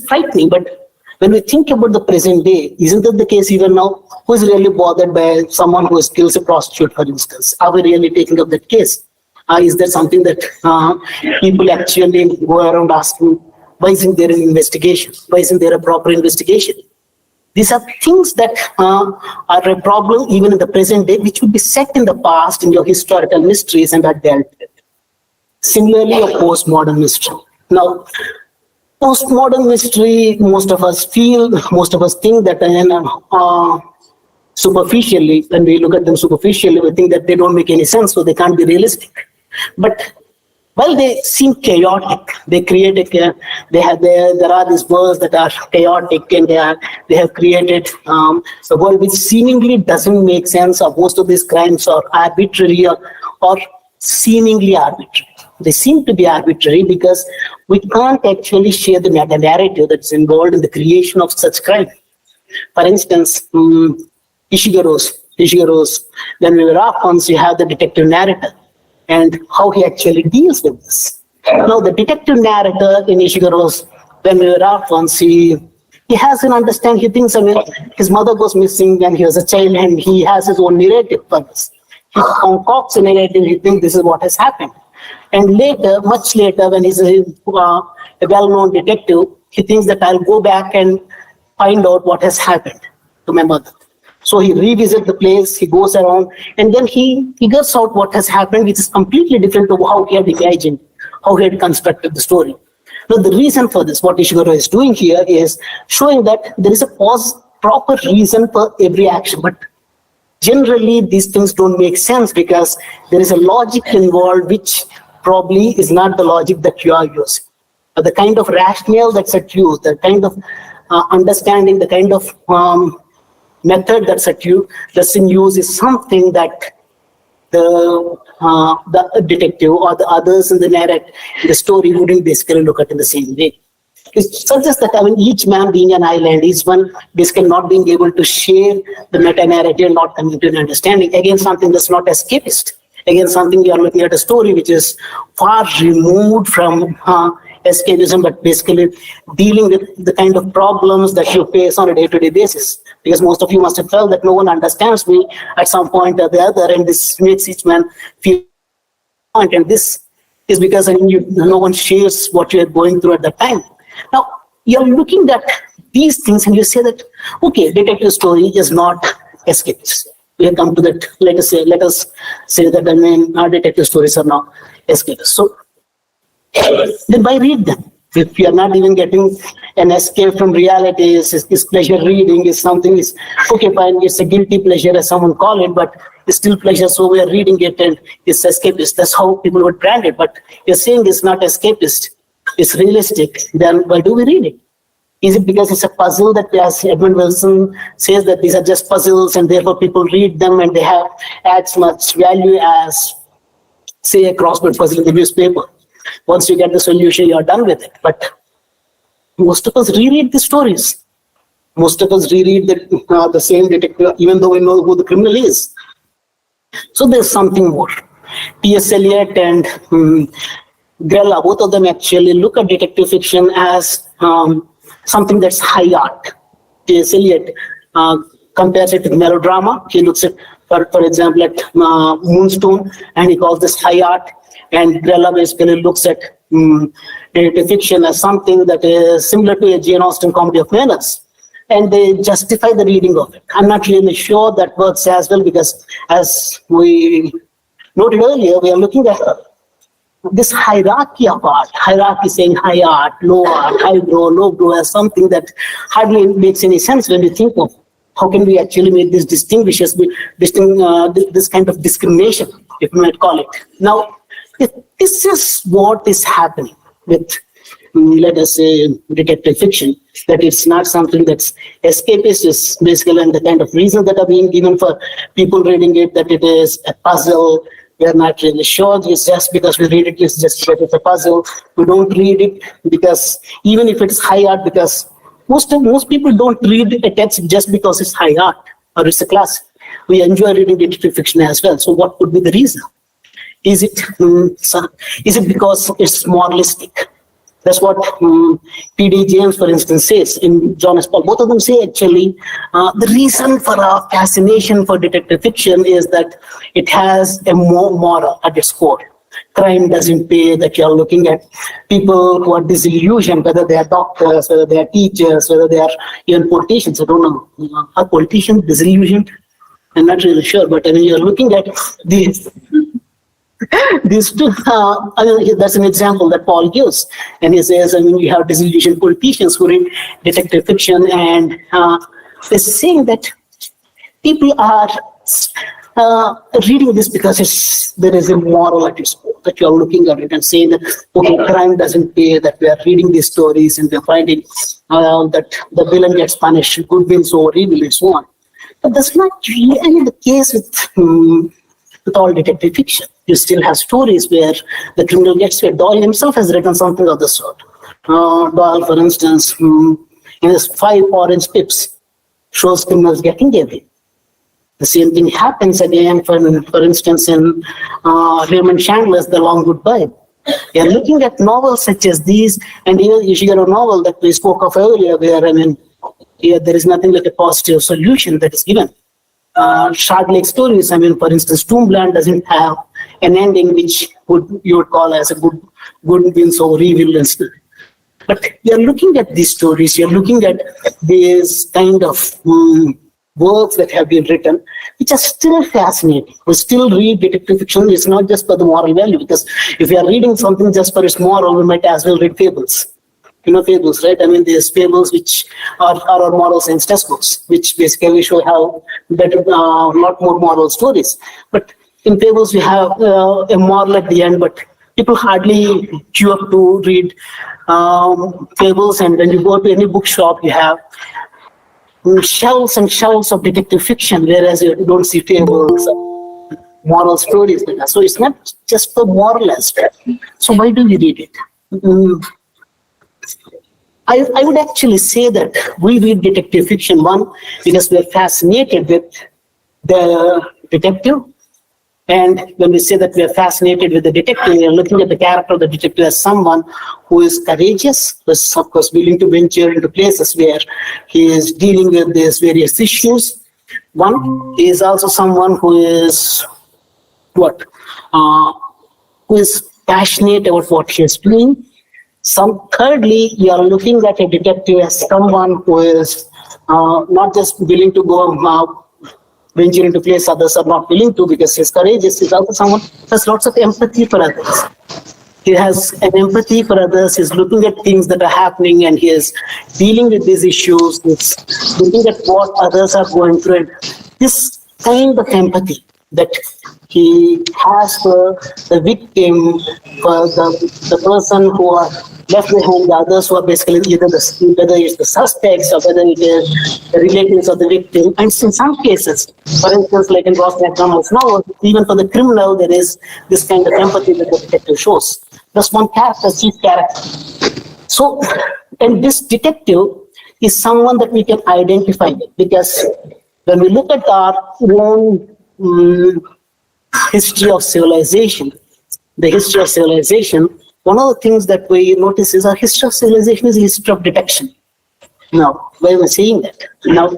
frightening, but when we think about the present day, isn't that the case even now? Who is really bothered by someone who kills a prostitute, for instance? Are we really taking up that case? Is there something that people actually go around asking, why isn't there an investigation? Why isn't there a proper investigation? These are things that are a problem even in the present day, which would be set in the past in your historical mysteries and are dealt with. Similarly, a postmodern mystery. Now, postmodern mystery, most of us think that superficially, when we look at them superficially, we think that they don't make any sense, so they can't be realistic. But while they seem chaotic, they create there are these worlds that are chaotic, and they have created a world which seemingly doesn't make sense, or most of these crimes are arbitrary or seemingly arbitrary. They seem to be arbitrary because we can't actually share the meta-narrative that's involved in the creation of such crime. For instance, Ishigaro's When We Were Orphans, you have the detective narrator and how he actually deals with this. Now, the detective narrator in Ishigaro's When We Were Orphans, he has an understanding. He thinks, his mother goes missing when he was a child, and he has his own narrative for this. He concocts a narrative. He thinks this is what has happened. And later, much later, when he's a well-known detective, he thinks that I'll go back and find out what has happened to my mother. So he revisits the place, he goes around, and then he figures out what has happened, which is completely different to how he had imagined, how he had constructed the story. Now, the reason for this, what Ishiguro is doing here, is showing that there is a proper reason for every action, but generally these things don't make sense because there is a logic involved which probably is not the logic that you are using. The kind of rationale that's at use, the kind of understanding, the kind of method that's in use is something that the detective or the others in the story wouldn't basically look at in the same way. It suggests that each man being an island, each one basically not being able to share the meta-narrative, not coming to an understanding. Again, something that's not escapist. Again, something you are looking at a story which is far removed from escapism, but basically dealing with the kind of problems that you face on a day-to-day basis. Because most of you must have felt that no one understands me at some point or the other, and this makes each man feel. And this is because no one shares what you are going through at that time. Now, you're looking at these things and you say that, okay, detective story is not escapist. We have come to that, let us say that our detective stories are not escapist. So then why read them? If you are not even getting an escape from reality, is pleasure reading, is something is, okay, fine, it's a guilty pleasure as someone call it, but it's still pleasure, so we are reading it and it's escapist. That's how people would brand it. But you're saying it's not escapist, it's realistic, then why do we read it? Is it because it's a puzzle that, as Edmund Wilson says, that these are just puzzles and therefore people read them and they have as much value as, say, a crossword puzzle in the newspaper? Once you get the solution, you're done with it. But most of us reread the stories. Most of us reread the same detective, even though we know who the criminal is. So there's something more. T.S. Eliot and Grella, both of them actually look at detective fiction as something that's high art. T.S. Eliot compares it with melodrama. He looks at, for example, at Moonstone, and he calls this high art. And Grella basically looks at detective fiction as something that is similar to a Jane Austen comedy of manners. And they justify the reading of it. I'm not really sure that works as well because, as we noted earlier, we are looking at this hierarchy of art. Hierarchy saying high art, low art, highbrow, lowbrow as something that hardly makes any sense when you think of how can we actually make this this kind of discrimination, if we might call it. Now, this is what is happening with, let us say, detective fiction, that it's not something that's escapist, it's basically and the kind of reasons that are being given for people reading it, that it is a puzzle. We are not really sure. It's just because we read it, it's just that it's a puzzle. We don't read it because, even if it's high art, because most people don't read a text just because it's high art or it's a classic. we enjoy reading detective fiction as well. So what could be the reason? Is it because it's moralistic? That's what P.D. James, for instance, says in John S. Paul. Both of them say actually the reason for our fascination for detective fiction is that it has a moral at its core. Crime doesn't pay, that you're looking at people who are disillusioned, whether they are doctors, whether they are teachers, whether they are even politicians. I don't know. Are politicians disillusioned? I'm not really sure, but I mean, you're looking at these two, I mean, that's an example that Paul gives. And he says, I mean, you have disillusioned politicians who read detective fiction, and they're saying that people are reading this because there is a moral at its core, that you're looking at it and saying that, okay, crime doesn't pay, that we are reading these stories and we're finding that the villain gets punished, good wins over evil, and so on. But that's not really the case with all detective fiction. You still have stories where the criminal gets away. Doyle himself has written something of the sort. Doyle, for instance, in his 5 Orange Pips, shows criminals getting away. The same thing happens again, for instance, in Raymond Chandler's The Long Goodbye. You're looking at novels such as these, and even you get a novel that we spoke of earlier, where, I mean, here there is nothing like a positive solution that is given. Shard Lake stories, I mean, for instance, Tombland doesn't have an ending which you would call as a good wins over evil and stuff. But you're looking at these stories, you're looking at these kind of works that have been written, which are still fascinating. We still read detective fiction. It's not just for the moral value, because if you are reading something just for its moral, we might as well read fables. You know fables, right? I mean, there's fables which are our moral science textbooks, which basically show how better, lot more moral stories. But in fables, we have a moral at the end, but people hardly queue up to read fables. And when you go to any bookshop, you have shelves and shelves of detective fiction, whereas you don't see fables, moral stories. So it's not just for moral aspect. So why do we read it? I would actually say that we read detective fiction, one, because we're fascinated with the detective. And when we say that we are fascinated with the detective, we are looking at the character of the detective as someone who is courageous, who is, of course, willing to venture into places where he is dealing with these various issues. One, he is also someone who is who is passionate about what he is doing. Thirdly, you are looking at a detective as someone who is not just willing to go venture into place others are not willing to, because he's courageous. He's also someone who has lots of empathy for others. He has an empathy for others. He's looking at things that are happening, and he is dealing with these issues. He's looking at what others are going through. And this kind of empathy that he has for the victim, for the person who are left behind, the others who are basically either whether it's the suspects or whether it is the relatives of the victim. And in some cases, for instance, like in Ross MacDonald's novel, even for the criminal, there is this kind of empathy that the detective shows. That's one character, chief character. So, and this detective is someone that we can identify with, because when we look at our own history of civilization, one of the things that we notice is our history of civilization is a history of detection. Now, why am I saying that? Now,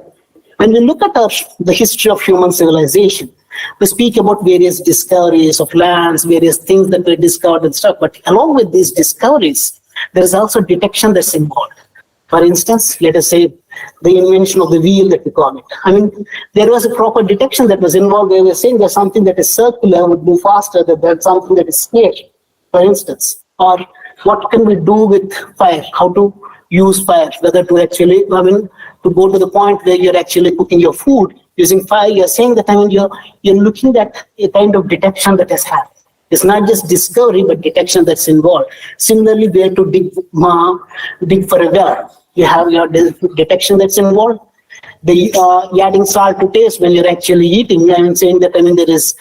when we look at the history of human civilization, we speak about various discoveries of lands, various things that were discovered and stuff, but along with these discoveries, there is also detection that's involved. For instance, let us say the invention of the wheel that we call it. I mean, there was a proper detection that was involved where we're saying there's something that is circular would move faster than there's something that is square, for instance. Or what can we do with fire? How to use fire? Whether to actually, I mean, to go to the point where you're actually cooking your food using fire. You're saying that, I mean, you're looking at a kind of detection that has happened. It's not just discovery, but detection that's involved. Similarly, where to dig for a well. You have your detection that's involved. Adding salt to taste when you're actually eating. I'm saying that, I mean, there is,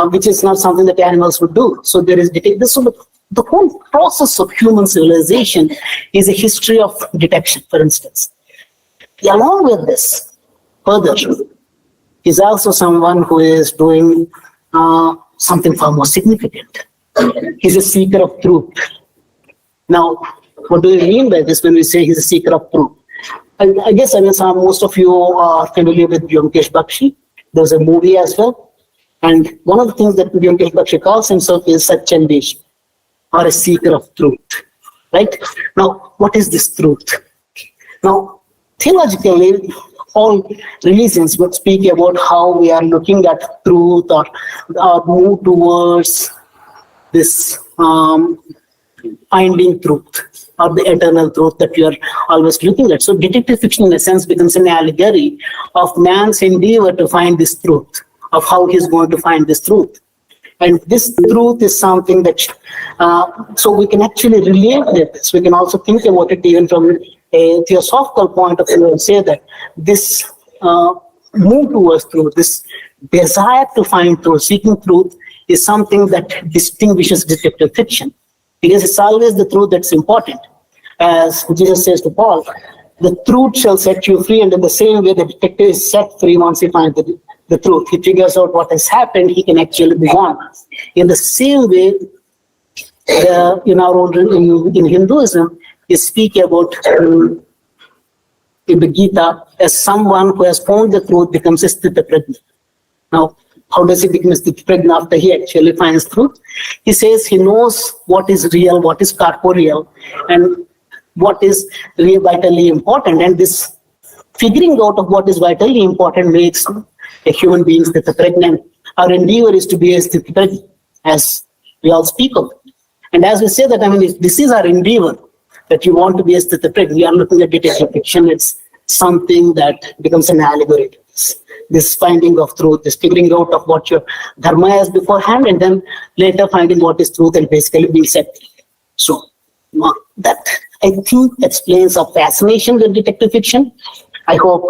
which is not something that animals would do. So there is detection. So the whole process of human civilization is a history of detection, for instance. Along with this, further, He's also someone who is doing something far more significant. He's a seeker of truth. Now, what do we mean by this when we say he's a seeker of truth? I guess most of you are familiar with Vyomkesh Bakshi. There's a movie as well. And one of the things that Vyomkesh Bakshi calls himself is Satchandesh, or a seeker of truth. Right? Now, what is this truth? Now, theologically, all religions would speak about how we are looking at truth or move towards this finding truth or the eternal truth that you are always looking at. So detective fiction in a sense becomes an allegory of man's endeavor to find this truth, of how he's going to find this truth. And this truth is something that, so we can actually relate with this. We can also think about it even from a theosophical point of view and say that this move towards truth, this desire to find truth, seeking truth, is something that distinguishes detective fiction. Because it's always the truth that's important. As Jesus says to Paul, the truth shall set you free, and in the same way the detective is set free once he finds the truth. He figures out what has happened, he can actually move on. In the same way, in our own in Hinduism, we speak about in the Gita as someone who has found the truth becomes a sthita prajna. Now, how does he become a sthita prajna after he actually finds truth? He says he knows what is real, what is corporeal, and what is really vitally important. And this figuring out of what is vitally important makes a human being sthita prajna. Our endeavor is to be a sthita prajna, as we all speak of it. And as we say that, if this is our endeavor, that you want to be a sthita prajna, we are looking at detective fiction. It's something that becomes an allegory to this finding of truth, this figuring out of what your dharma is beforehand, and then later finding what is truth and basically being set free. So that, I think, explains our fascination with detective fiction. I hope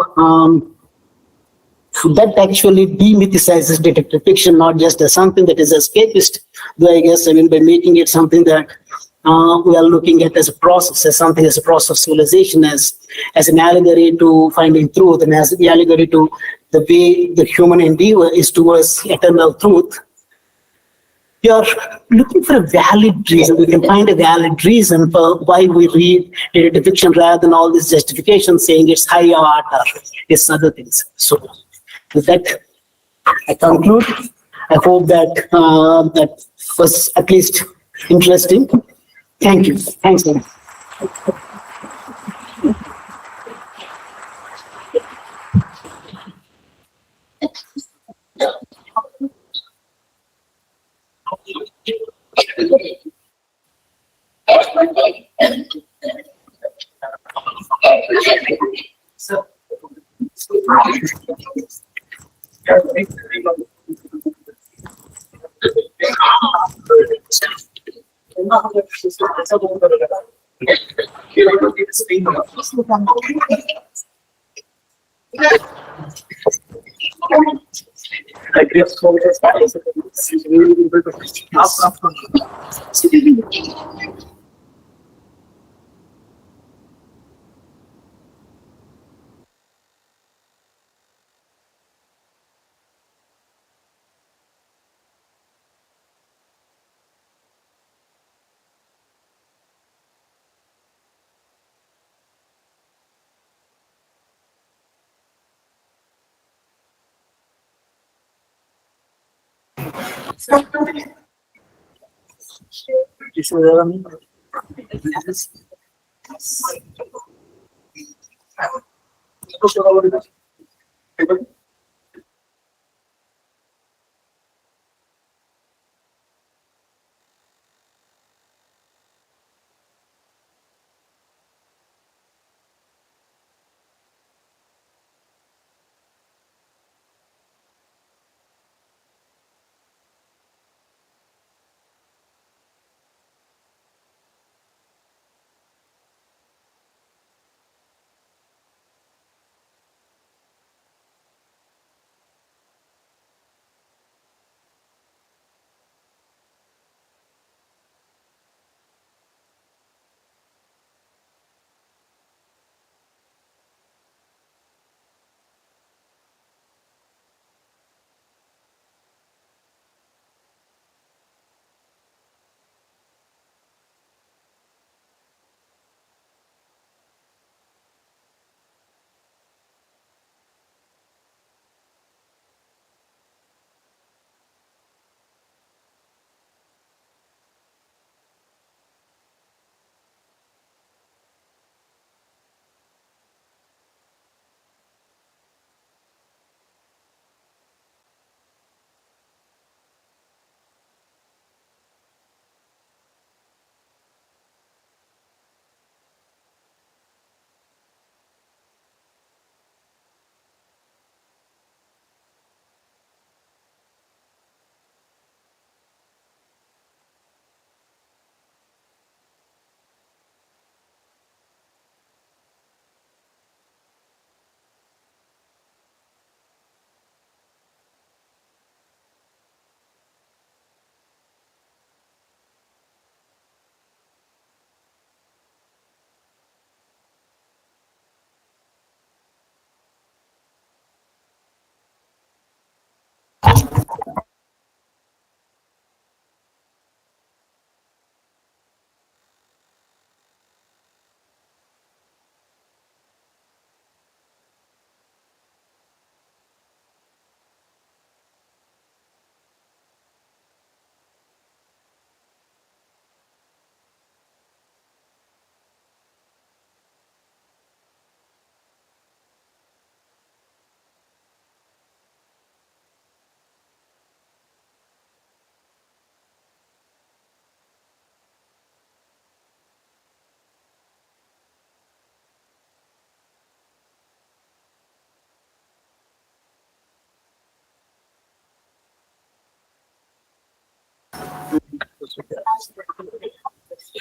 that actually demythicizes detective fiction, not just as something that is escapist, though I guess, by making it something that we are looking at as a process, as something as a process of civilization, as an allegory to finding truth, and as the allegory to the way the human endeavor is towards eternal truth. We are looking for a valid reason. We can find a valid reason for why we read detective fiction rather than all this justification saying it's high art or it's other things. So with that, I conclude. I hope that that was at least interesting. Thank you. Thanks, man.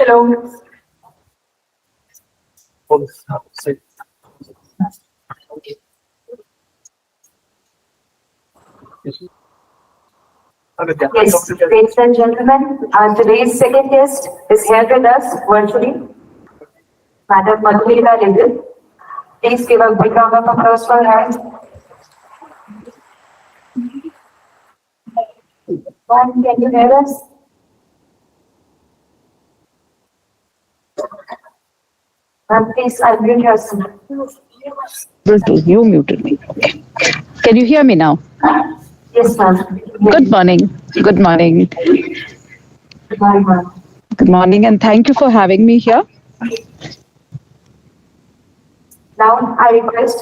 Hello. Yes, ladies and gentlemen, today's second guest is here with us virtually, Madam Madhulika Lidl. Please give a big round of applause for her. Ma'am, can you hear us? Ma'am, please unmute yourself. Bluetooth, you muted me. Okay. Can you hear me now? Yes, ma'am. Good morning. Good morning. Good morning, ma'am. Good morning, and thank you for having me here. Now, I request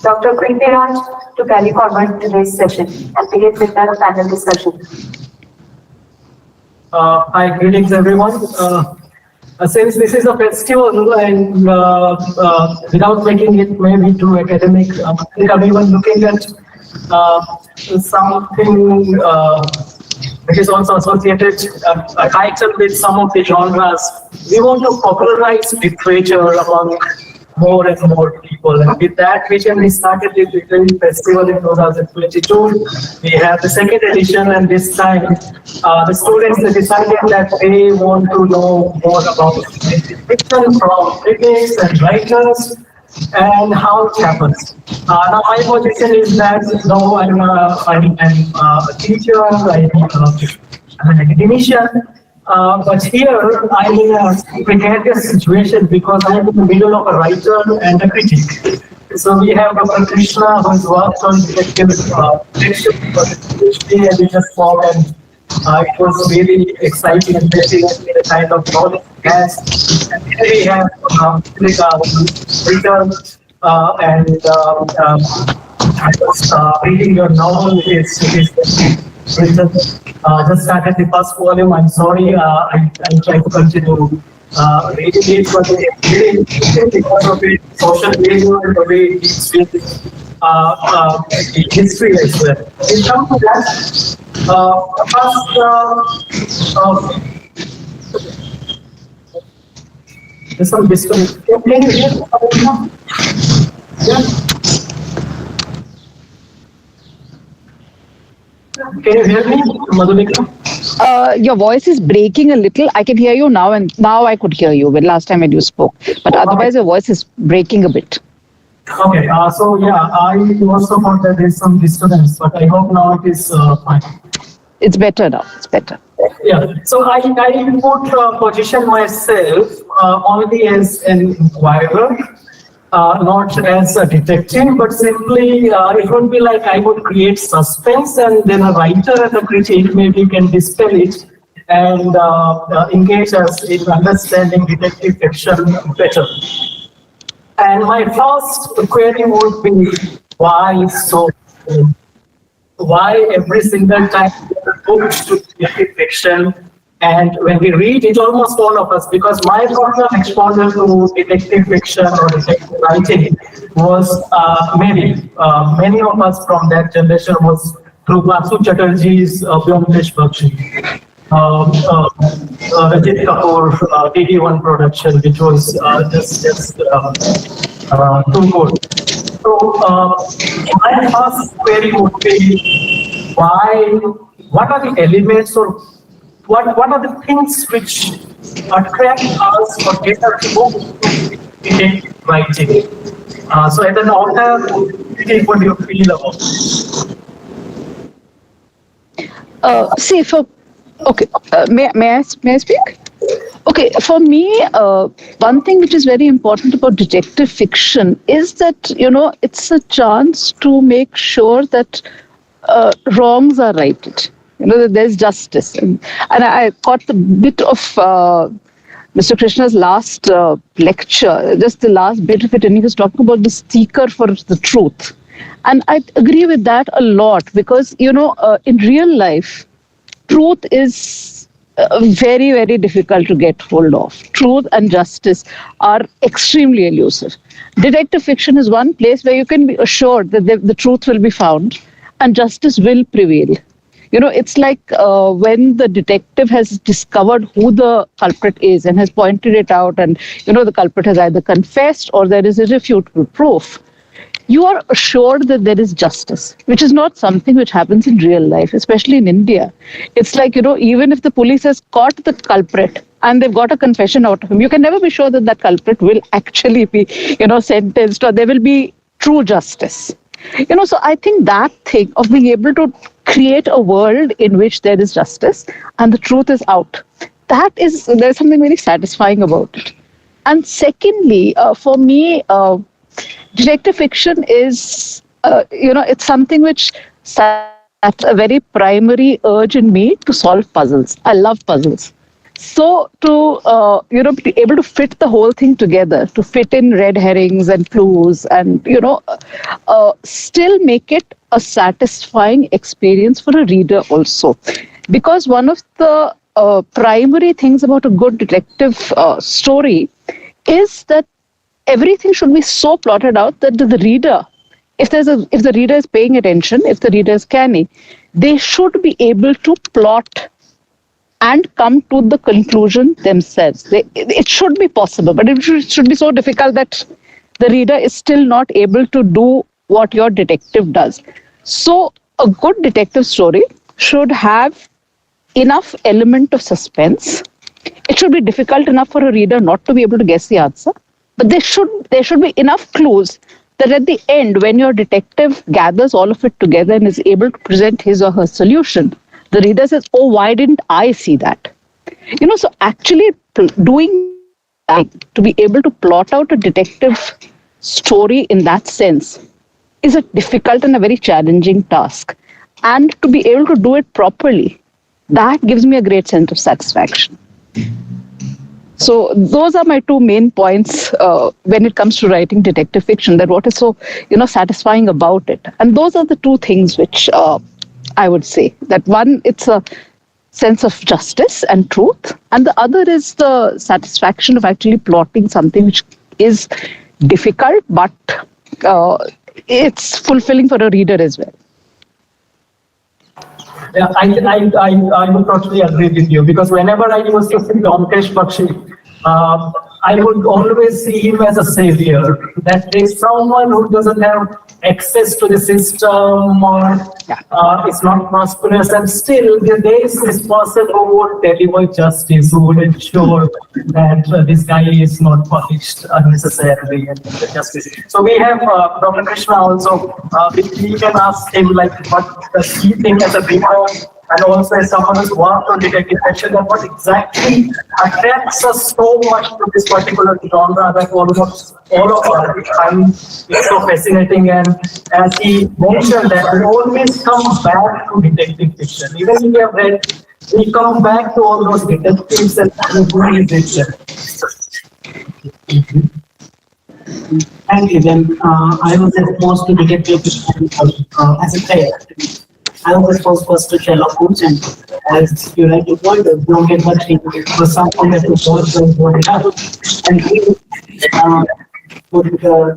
Dr. Preeti Raj to carry forward today's session and begin with the panel discussion. Hi, greetings everyone. Since this is a festival and without making it maybe too academic, I think everyone looking at something which is also associated a title with some of the genres. We want to popularize literature among more and more people, and with that vision we started the Literary Festival in 2022. We have the second edition, and this time the students decided that they want to know more about fiction from critics and writers and how it happens. Now my position is that though I'm a teacher, I'm an academician, but here I'm in a precarious situation because I'm in the middle of a writer and a critic. So we have Dr. Krishna, who has worked on detective fiction for the PhD, and we just saw, and it was really exciting and getting the kind of knowledge he has. And here we have written and I was reading your novel. It's written, just started the first volume. I'm sorry, I try to continue reading it, but it's really interesting because of the social media and the way it's with the history as well. In terms of that, there's some disturbance. Can you hear me? Yeah. Can you hear me, Madhulika? Your voice is breaking a little. I can hear you now, and now I could hear you when last time when you spoke. But otherwise, your voice is breaking a bit. Okay, so yeah, I also thought that there's some disturbance, but I hope now it is fine. It's better now. It's better. Yeah, so I would position myself only as an inquirer, not as a detective, but simply it would be like I would create suspense, and then a writer and a critic maybe can dispel it and engage us in understanding detective fiction better. And my first query would be, why so? Why every single time we are hooked to detective fiction, and when we read it, almost all of us, because my personal exposure to detective fiction or detective writing was many of us from that generation was through Vasu Chatterjee's Vyomkesh Bakshi. Rajit Kapoor DD1 production, which was just too good. So my first query would be, what are the elements, or what are the things which attract us or get us to detective writing? So as an author, what do you feel about? See, okay, may I speak? Okay, for me, one thing which is very important about detective fiction is that, it's a chance to make sure that wrongs are righted. That there's justice. And I caught the bit of Mr. Krishna's last lecture, just the last bit of it, and he was talking about the seeker for the truth. And I agree with that a lot because, in real life, truth is very, very difficult to get hold of. Truth and justice are extremely elusive. Detective fiction is one place where you can be assured that the truth will be found and justice will prevail. It's like when the detective has discovered who the culprit is and has pointed it out, and the culprit has either confessed or there is irrefutable proof. You are assured that there is justice, which is not something which happens in real life, especially in India. It's like, even if the police has caught the culprit and they've got a confession out of him, you can never be sure that that culprit will actually be, sentenced, or there will be true justice. So I think that thing of being able to create a world in which there is justice and the truth is out, there's something very satisfying about it. And secondly, for me, detective fiction is, it's something which that's a very primary urge in me to solve puzzles. I love puzzles. So to, be able to fit the whole thing together, to fit in red herrings and clues and, still make it a satisfying experience for a reader also. Because one of the primary things about a good detective story is that everything should be so plotted out that the reader, if the reader is paying attention, if the reader is canny, they should be able to plot and come to the conclusion themselves. It should be possible, but it should be so difficult that the reader is still not able to do what your detective does. So a good detective story should have enough element of suspense. It should be difficult enough for a reader not to be able to guess the answer. But there should be enough clues that at the end, when your detective gathers all of it together and is able to present his or her solution, the reader says, oh, why didn't I see that? So actually doing that, to be able to plot out a detective story in that sense, is a difficult and a very challenging task. And to be able to do it properly, that gives me a great sense of satisfaction. So those are my two main points when it comes to writing detective fiction, that what is so, satisfying about it. And those are the two things which I would say. That one, it's a sense of justice and truth. And the other is the satisfaction of actually plotting something which is difficult, but it's fulfilling for a reader as well. Yeah, I would totally agree with you, because whenever I used to see Ramkesh Bakshi, I would always see him as a savior. That is someone who doesn't have access to the system or is not prosperous, and still there is this person who would deliver justice, who would ensure that this guy is not punished unnecessarily and justice. So we have Dr. Krishna also. We can ask him like what does he think as a reader, and also as someone who's worked on detective fiction, that what exactly attracts us so much to this particular genre that almost all of us find it so fascinating. And as he mentioned, that we always come back to detective fiction. Even if we have read, we come back to all those detectives and doing fiction. And even I was exposed to detective fiction as a child. I was exposed first to Sherlock Holmes, and as you rightly pointed out, Ramkesh Bakshi was someone that was also growing up, and he put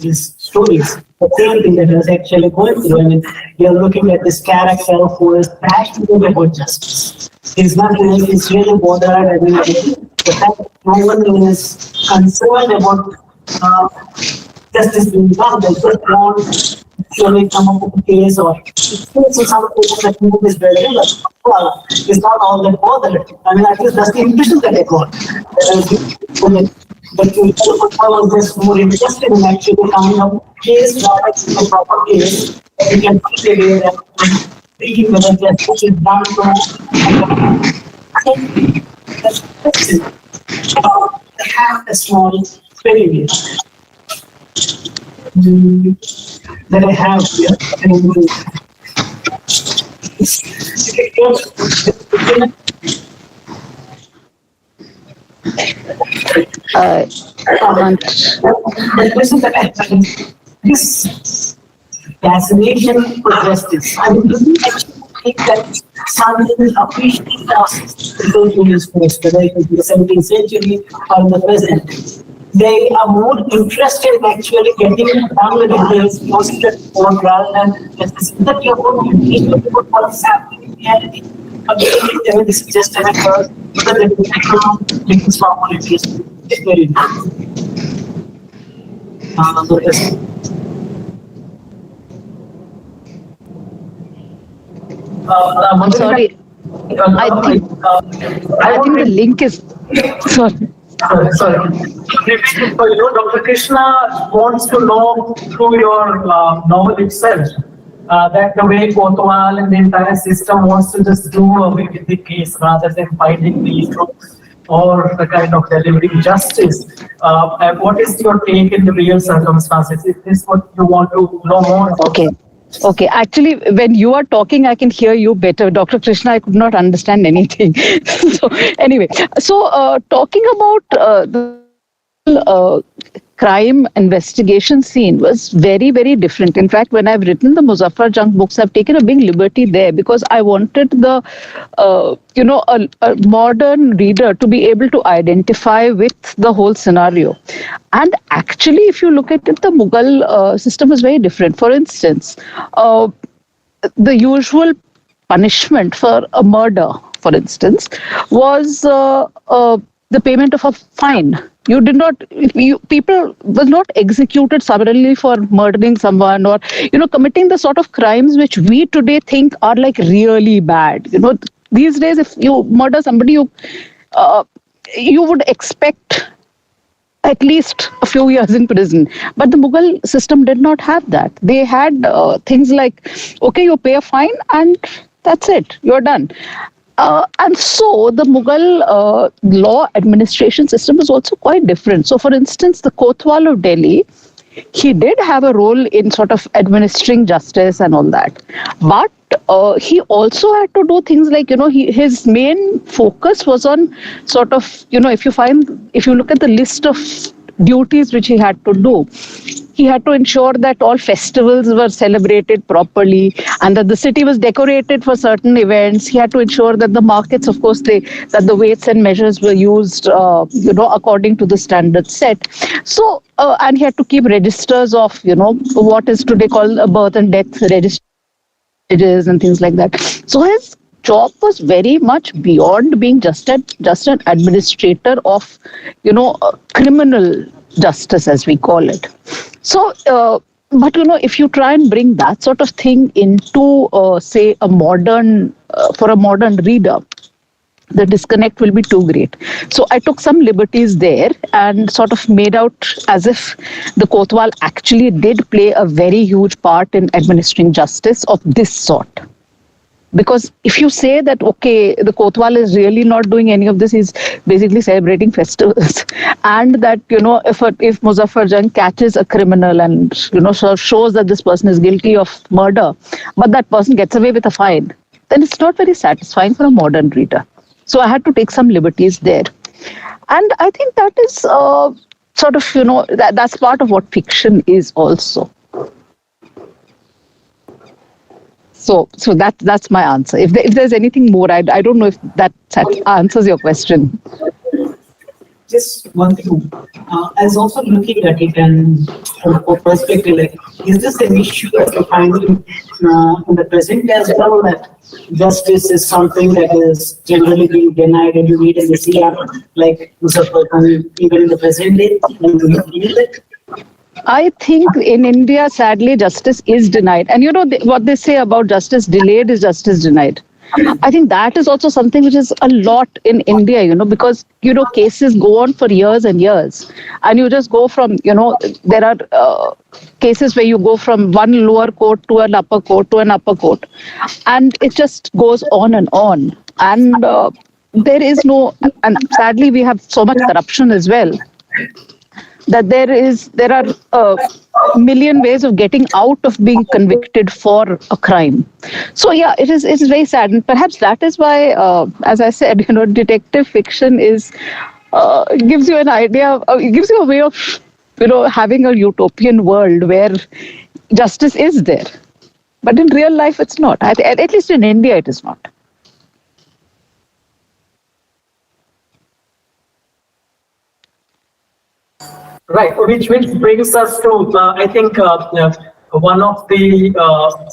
these stories, the same thing that was actually going through. I mean, you're looking at this character who is passionate about justice. He's really bothered. I mean, the fact that no one is concerned about justice being done, they just want to come up with a case, or it's something that movie is very well, it's not all that bothered. I mean, at least that's the impression that I got. But I was just more interested in actually coming up with a case, a proper case, you can figure that thinking whether justice is done to have a small failure that I have here. This fascination for justice, I would actually think that something appreciated us in this place, whether it is the 17th century or the present. They are more interested in actually getting down with the details, most of the rather than just that you're more interested in what's happening reality. Again, this is just an effort, but the background links formalities is very important. So yes. Madhurika, Sorry, I think the link is, sorry. Sorry. Dr. Krishna wants to know through your novel itself that the way Kotwal and the entire system wants to just do away with the case rather than finding the truth or the kind of delivering justice. And what is your take in the real circumstances? Is this what you want to know more about? Okay. Okay. Actually, when you are talking, I can hear you better. Dr. Krishna, I could not understand anything. So anyway, so talking about the crime investigation scene was very, very different. In fact, when I've written the Muzaffar Jung books, I've taken a big liberty there because I wanted the, a modern reader to be able to identify with the whole scenario. And actually, if you look at it, the Mughal system was very different. For instance, the usual punishment for a murder, for instance, was the payment of a fine. You did not, people were not executed summarily for murdering someone or, committing the sort of crimes which we today think are like really bad. These days, if you murder somebody, you would expect at least a few years in prison. But the Mughal system did not have that. They had things like, okay, you pay a fine and that's it, you're done. And so the Mughal law administration system was also quite different. So for instance, the Kotwal of Delhi, he did have a role in sort of administering justice and all that. But he also had to do things like, his main focus was on sort of, if you look at the list of duties which he had to do, he had to ensure that all festivals were celebrated properly and that the city was decorated for certain events. He had to ensure that the markets, of course, that the weights and measures were used, according to the standards set. So, and he had to keep registers of, what is today called a birth and death register and things like that. So his job was very much beyond being just an administrator of, criminal justice, as we call it. So, but if you try and bring that sort of thing into, say, for a modern reader, the disconnect will be too great. So I took some liberties there and sort of made out as if the Kotwal actually did play a very huge part in administering justice of this sort. Because if you say that, okay, the Kotwal is really not doing any of this, he's basically celebrating festivals. And that, if Muzaffar Jung catches a criminal and, shows that this person is guilty of murder, but that person gets away with a fine, then it's not very satisfying for a modern reader. So I had to take some liberties there. And I think that is sort of, that's part of what fiction is also. So that's my answer. If there's anything more, I don't know if that answers your question. Just one thing, I was also looking at it and from a perspective, like, is this an issue that you're finding in the present as well, that justice is something that is generally being denied and you read in the CR, like even in the present day, and do you feel it? I think in India, sadly, justice is denied. And what they say about justice delayed is justice denied. I think that is also something which is a lot in India, because, cases go on for years and years. And you just go from, there are cases where you go from one lower court to an upper court to an upper court. And it just goes on and on. And there is and sadly, we have so much corruption as well, that there are a million ways of getting out of being convicted for a crime. So yeah, it's very sad, and perhaps that is why, as I said, detective fiction gives you an idea, it gives you a way of, having a utopian world where justice is there, but in real life it's not. At least in India, it is not. Right, which brings us to, I think, one of the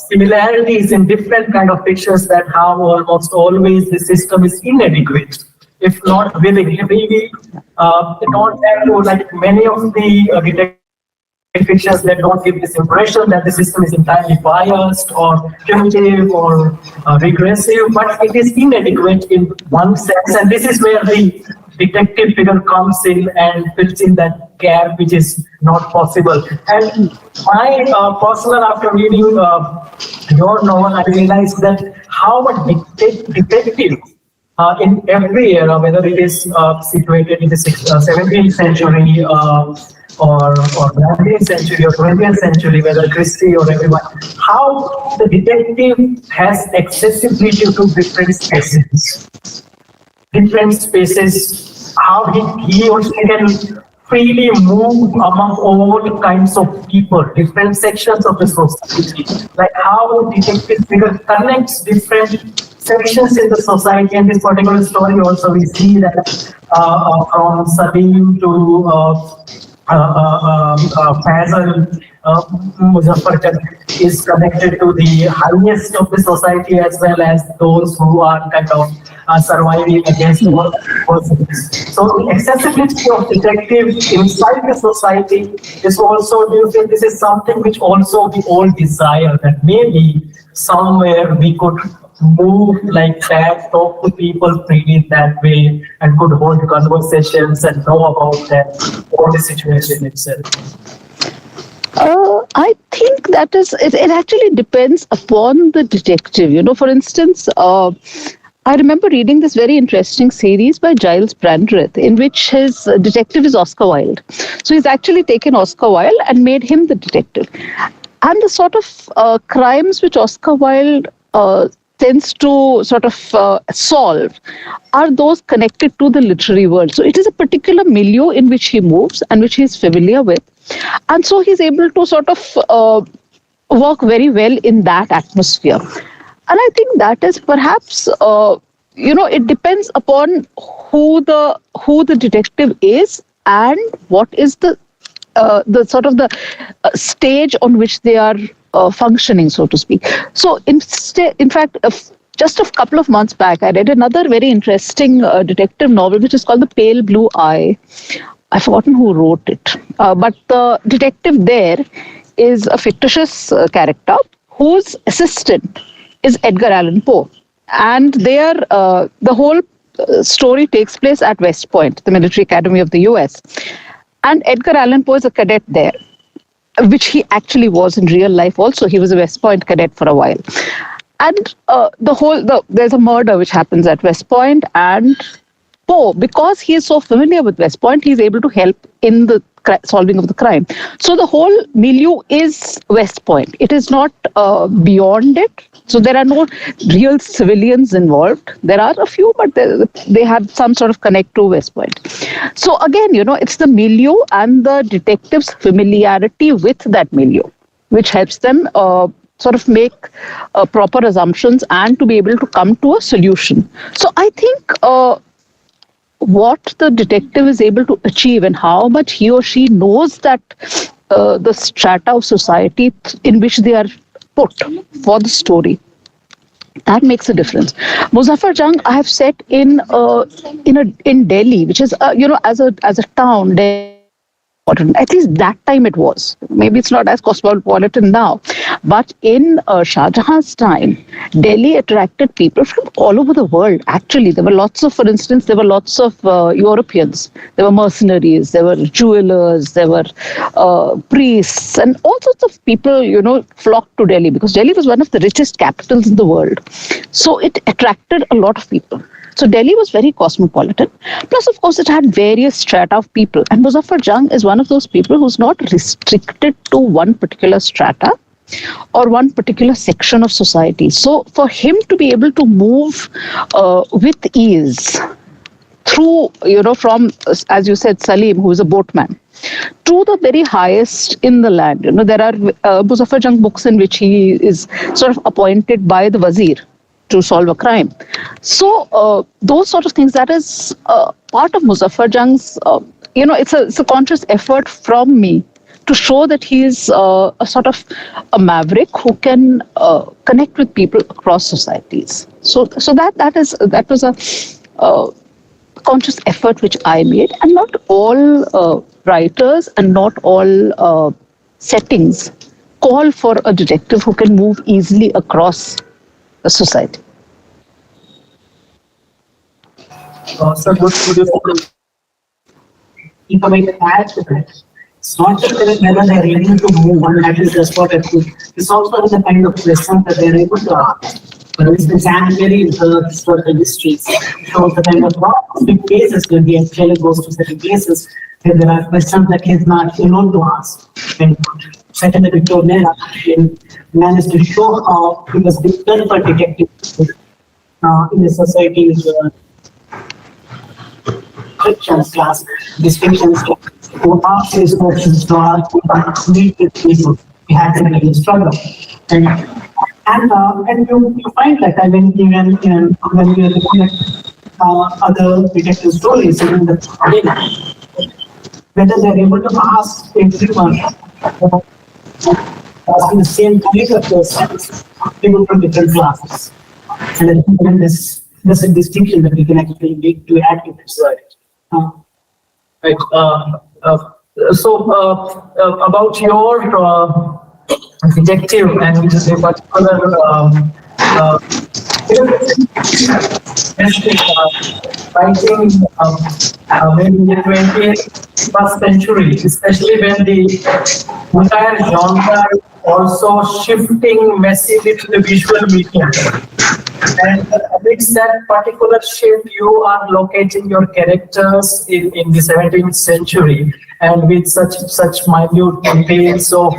similarities in different kind of fictions that how almost always the system is inadequate, if not willing. We don't have to, like many of the detective fictions that don't give this impression that the system is entirely biased or punitive or regressive, but it is inadequate in one sense, and this is where the detective figure comes in and fills in that gap which is not possible. And my personal, after reading your novel, I realized that how a detective in every era, whether it is situated in the 17th century or 19th century or 20th century, whether Christie or everyone, how the detective has accessibility to different spaces, how he or she can freely move among all kinds of people, different sections of the society, like how detective figure connects different sections in the society. And this particular story also we see that from Salim to Faisal, Muzaffarjung is connected to the highest of the society as well as those who are kind of surviving against war. So the accessibility of detective inside the society is also, do you think this is something which also we all desire, that maybe somewhere we could move like that, talk to people freely that way, and could hold conversations and know about that or the situation itself? I think that is, it actually depends upon the detective. You know, for instance, I remember reading this very interesting series by Giles Brandreth, in which his detective is Oscar Wilde. So he's actually taken Oscar Wilde and made him the detective. And the sort of crimes which Oscar Wilde tends to sort of solve are those connected to the literary world. So it is a particular milieu in which he moves and which he is familiar with. And so he's able to sort of work very well in that atmosphere. And I think that is perhaps, it depends upon who the detective is and what is the sort of the stage on which they are functioning, so to speak. So in fact, just a couple of months back, I read another very interesting detective novel, which is called The Pale Blue Eye. I've forgotten who wrote it, but the detective there is a fictitious character whose assistant is Edgar Allan Poe, and the whole story takes place at West Point, the military academy of the US, and Edgar Allan Poe is a cadet there, which he actually was in real life also. He was a West Point cadet for a while. And there's a murder which happens at West Point, and Poe, because he is so familiar with West Point, he's able to help in the solving of the crime. So the whole milieu is West Point. It is not beyond it. So there are no real civilians involved. There are a few, but they have some sort of connect to West Point. So again, it's the milieu and the detective's familiarity with that milieu, which helps them sort of make proper assumptions and to be able to come to a solution. So I think what the detective is able to achieve and how much he or she knows that the strata of society in which they are put for the story, that makes a difference. Muzaffarjung I have set in Delhi, which is as a town. At least that time it was. Maybe it's not as cosmopolitan now, but in Shah Jahan's time, Delhi attracted people from all over the world. Actually, there were lots of, for instance, Europeans. There were mercenaries, there were jewelers, there were priests, and all sorts of people, flocked to Delhi because Delhi was one of the richest capitals in the world. So it attracted a lot of people. So Delhi was very cosmopolitan. Plus, of course, it had various strata of people. And Muzaffarjung is one of those people who's not restricted to one particular strata or one particular section of society. So for him to be able to move with ease through, from, as you said, Salim, who is a boatman, to the very highest in the land. There are Muzaffarjung books in which he is sort of appointed by the Wazir to solve a crime. So those sort of things, that is part of Muzaffarjung's, it's a conscious effort from me to show that he is a sort of a maverick who can connect with people across societies. So that was a conscious effort which I made, and not all writers and not all settings call for a detective who can move easily across a society. So if I may add to that, it's not just whether they're able to move on that is just what I put. It's also the kind of questions that they're able to ask. For instance, Anne Berry in her historical histories shows the kind of big cases when the actually goes to certain places where there are questions that he's not alone to ask. And second, the Victorian she managed to show how he was different for detective in the society's class, distinctions who ask these questions to ask meet with people. We had to make a struggle. And you find that when you are looking at other detective stories, even whether they're able to ask everyone asking the same kind of questions, people from different classes. And I think there's a distinction that we can actually make to add to this. Right. So about your detective and which is a particular writing maybe in the 21st century, especially when the entire genre is also shifting massively to the visual medium. And amidst that particular shift, you are locating your characters in the 17th century, and with such minute details of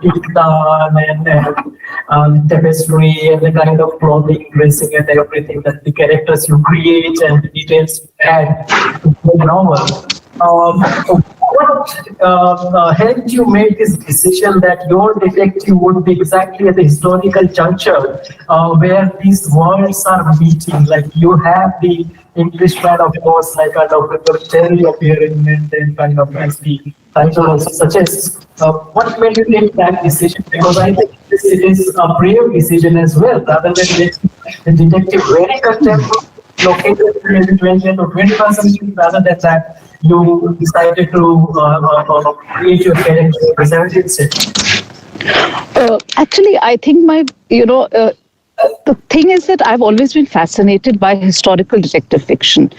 kirtan and tapestry and the kind of clothing, dressing, and everything that the characters you create and the details add to the novel. What helped you make this decision that your detective would be exactly at the historical juncture where these worlds are meeting? Like you have the Englishman, of course, like a Dr. Terry appearing and then kind of as the title also suggests. What made you take that decision? Because I think it is a brave decision as well, rather than making the detective very contemporary, located in the 20th or 21st century, rather than that you decided to create your character in the 17th century? Actually, I think the thing is that I've always been fascinated by historical detective fiction.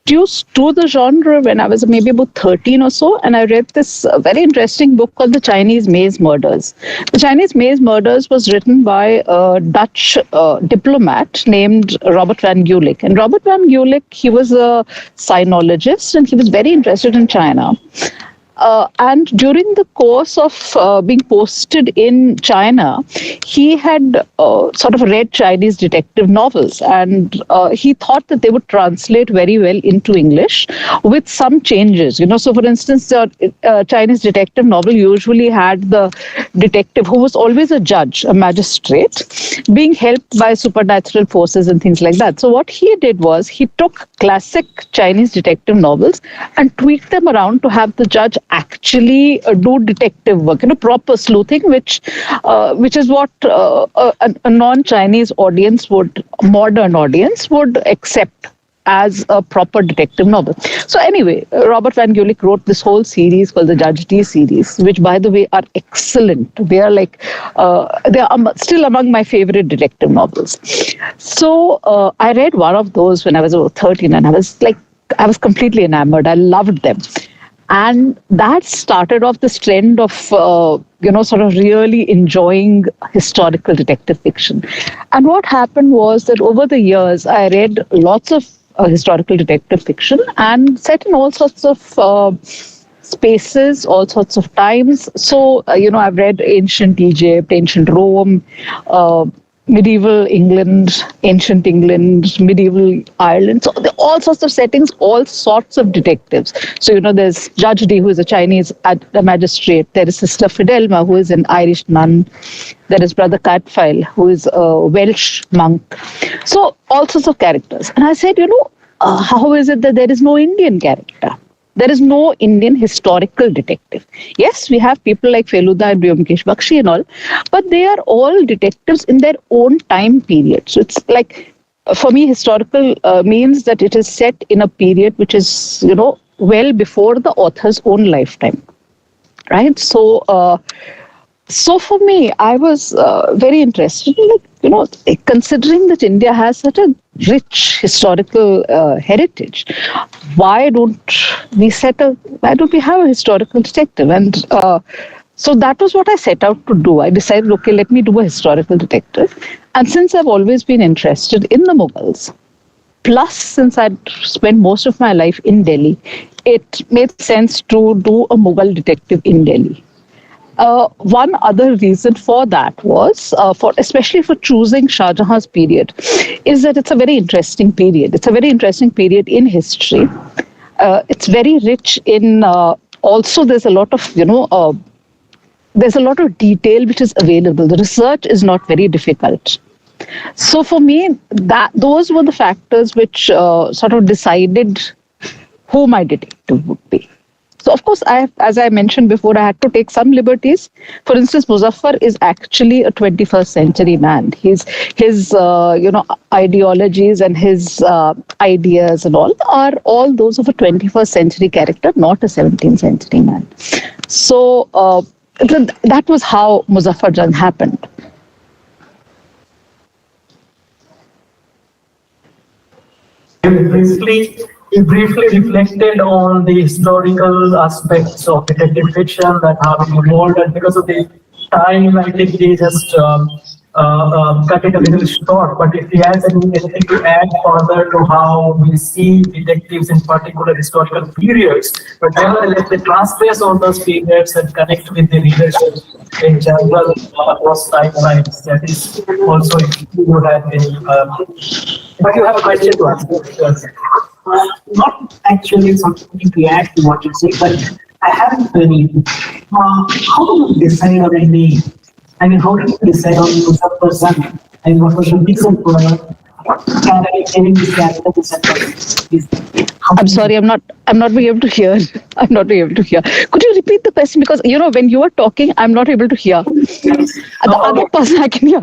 Introduced to the genre when I was maybe about 13 or so, and I read this very interesting book called The Chinese Maze Murders. The Chinese Maze Murders was written by a Dutch diplomat named Robert van Gulik. And Robert van Gulik, he was a sinologist and he was very interested in China. And during the course of being posted in China, he had sort of read Chinese detective novels, and he thought that they would translate very well into English with some changes. So for instance, Chinese detective novel usually had the detective who was always a judge, a magistrate, being helped by supernatural forces and things like that. So what he did was he took classic Chinese detective novels and tweaked them around to have the judge actually do detective work, proper sleuthing, which is what a non-Chinese audience modern audience would accept as a proper detective novel. So anyway, Robert van Gulik wrote this whole series called the Judge Dee series, which by the way are excellent. They are they are still among my favorite detective novels. So I read one of those when I was about 13, and I was completely enamored. I loved them. And that started off this trend of, sort of really enjoying historical detective fiction. And what happened was that over the years, I read lots of historical detective fiction and set in all sorts of spaces, all sorts of times. So, I've read ancient Egypt, ancient Rome, medieval England, ancient England, medieval Ireland. So all sorts of settings, all sorts of detectives. So, there's Judge Dee, who is a Chinese magistrate. There is Sister Fidelma, who is an Irish nun. There is Brother Cadfael, who is a Welsh monk. So all sorts of characters. And I said, how is it that there is no Indian character? There is no Indian historical detective. Yes, we have people like Feluda and Vyomkesh Bakshi and all, but they are all detectives in their own time period. So it's like, for me, historical means that it is set in a period which is, well before the author's own lifetime, right? So for me, I was very interested in, considering that India has such a rich historical heritage, why don't we have a historical detective? And so that was what I set out to do. I decided, okay, let me do a historical detective. And since I've always been interested in the Mughals, plus since I'd spent most of my life in Delhi, it made sense to do a Mughal detective in Delhi. One other reason for that was, especially for choosing Shah Jahan's period, is that it's a very interesting period. It's a very interesting period in history. It's very rich in, also there's a lot of, there's a lot of detail which is available. The research is not very difficult. So for me, those were the factors which sort of decided who my detective would be. So of course, as I mentioned before, I had to take some liberties. For instance, Muzaffar is actually a 21st century man. His ideologies and his ideas and all are all those of a 21st century character, not a 17th century man. So that was how Muzaffar Jung happened. You briefly reflected on the historical aspects of detective fiction that have evolved, and because of the time, I think we just cut it a little short. But if he has anything to add further to how we see detectives in particular historical periods, but nevertheless, they transgress all those periods and connect with the leadership in general across timelines. That is also if you would have any. But you have a question to ask. Not actually something to add to what you say, but I haven't really. How do you decide on a name? I mean, how do you decide on the person? And what was the reason for having this character, this person? I'm sorry, I'm not being able to hear. I'm not being able to hear. Could you repeat the question? Because, when you were talking, I'm not able to hear. The other person I can hear.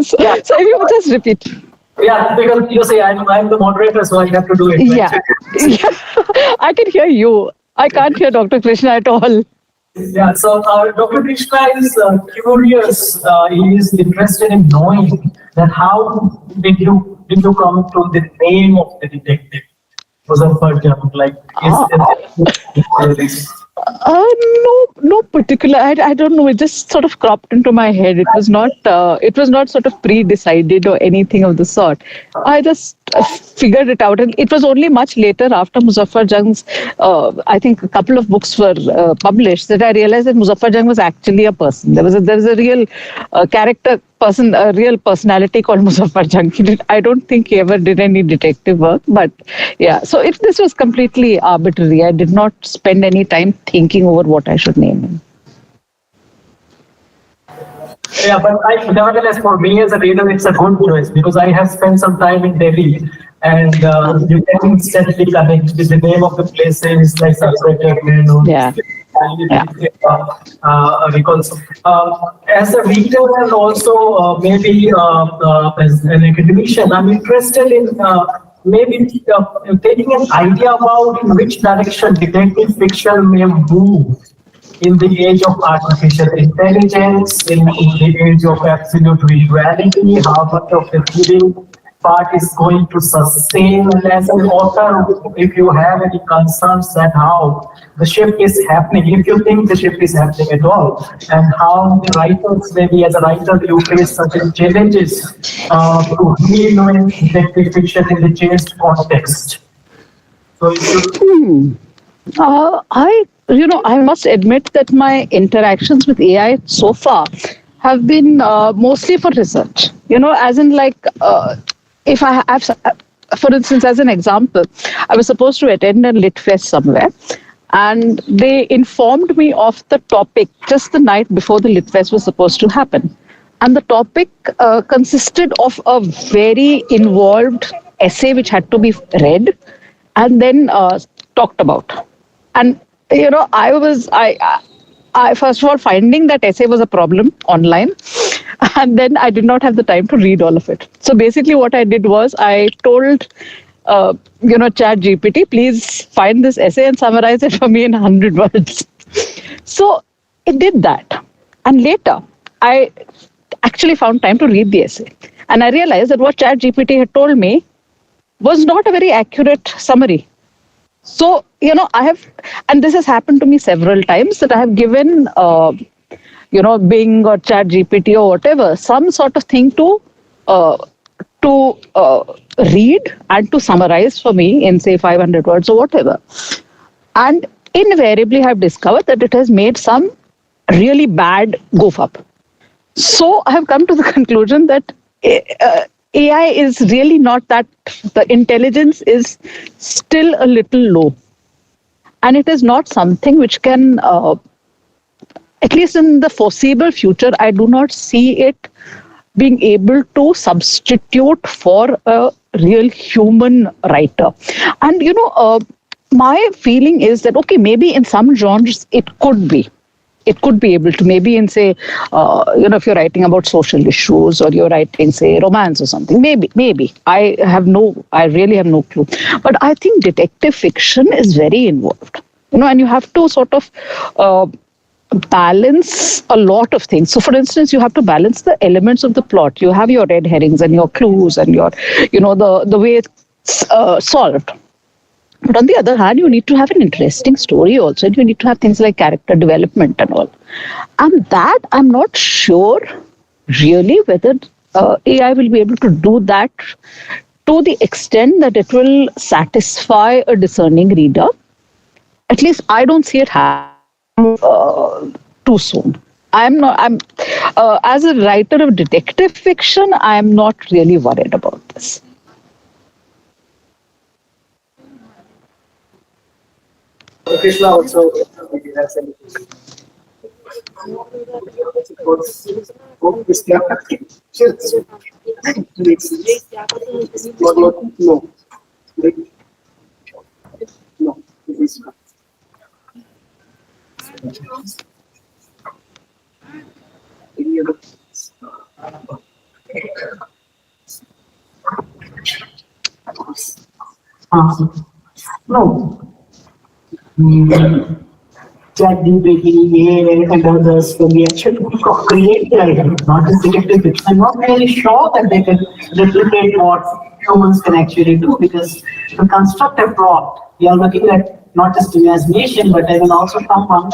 So if you would just repeat. Yeah, because you say I'm the moderator, so I have to do it. Yeah. I can hear you. I can't hear Dr. Krishna at all. Yeah, so Dr. Krishna is curious. He is interested in knowing that how did you come to the name of the detective? Muzaffar Jung, like No particular. I don't know. It just sort of cropped into my head. It was not sort of pre-decided or anything of the sort. I just figured it out, and it was only much later, after Muzaffar Jung's, I think a couple of books were published, that I realized that Muzaffar Jung was actually a person. There was a real character person, a real personality called Muzaffar Jung. I don't think he ever did any detective work, but yeah. So this was completely arbitrary. I did not spend any time thinking over what I should name him. Yeah, but nevertheless, for me as a reader, it's a good choice because I have spent some time in Delhi, and you can instantly connect with the name of the places like Yeah. As a reader and also maybe as an academician, I'm interested in maybe taking an idea about in which direction detective fiction may move in the age of artificial intelligence, in the age of absolute reality, how much of the feeling part is going to sustain. And as an author, if you have any concerns that how the shift is happening, if you think the shift is happening at all, and how the writers, maybe as a writer, you face certain challenges to reinvent detective fiction in the changed context. So if you I must admit that my interactions with AI so far have been mostly for research. As in like, if I have, for instance, as an example, I was supposed to attend a lit fest somewhere, and they informed me of the topic just the night before the lit fest was supposed to happen. And the topic consisted of a very involved essay which had to be read and then talked about. And I first of all, finding that essay was a problem online, and then I did not have the time to read all of it. So basically, what I did was I told, Chat GPT, please find this essay and summarize it for me in 100 words. So it did that, and later I actually found time to read the essay, and I realized that what Chat GPT had told me was not a very accurate summary. So, I have, and this has happened to me several times, that I have given, Bing or Chat GPT or whatever, some sort of thing to read and to summarize for me in, say, 500 words or whatever. And invariably have discovered that it has made some really bad goof up. So I have come to the conclusion that AI is really not that, the intelligence is still a little low. And it is not something which can, at least in the foreseeable future, I do not see it being able to substitute for a real human writer. And, my feeling is that, okay, maybe in some genres it could be. It could be able to, maybe in, say, if you're writing about social issues or you're writing, say, romance or something, maybe. I really have no clue. But I think detective fiction is very involved, and you have to sort of balance a lot of things. So, for instance, you have to balance the elements of the plot. You have your red herrings and your clues and your, the way it's solved. But on the other hand, you need to have an interesting story also. And you need to have things like character development and all. And that I'm not sure really whether AI will be able to do that to the extent that it will satisfy a discerning reader. At least I don't see it happening too soon. As a writer of detective fiction, I'm not really worried about this. Krishna also has an no. ChatGPT, and others, when we actually create the item, not just detective fiction. I'm not really sure that they can replicate what humans can actually do, because to construct a plot, we are looking at not just imagination, but I will also someone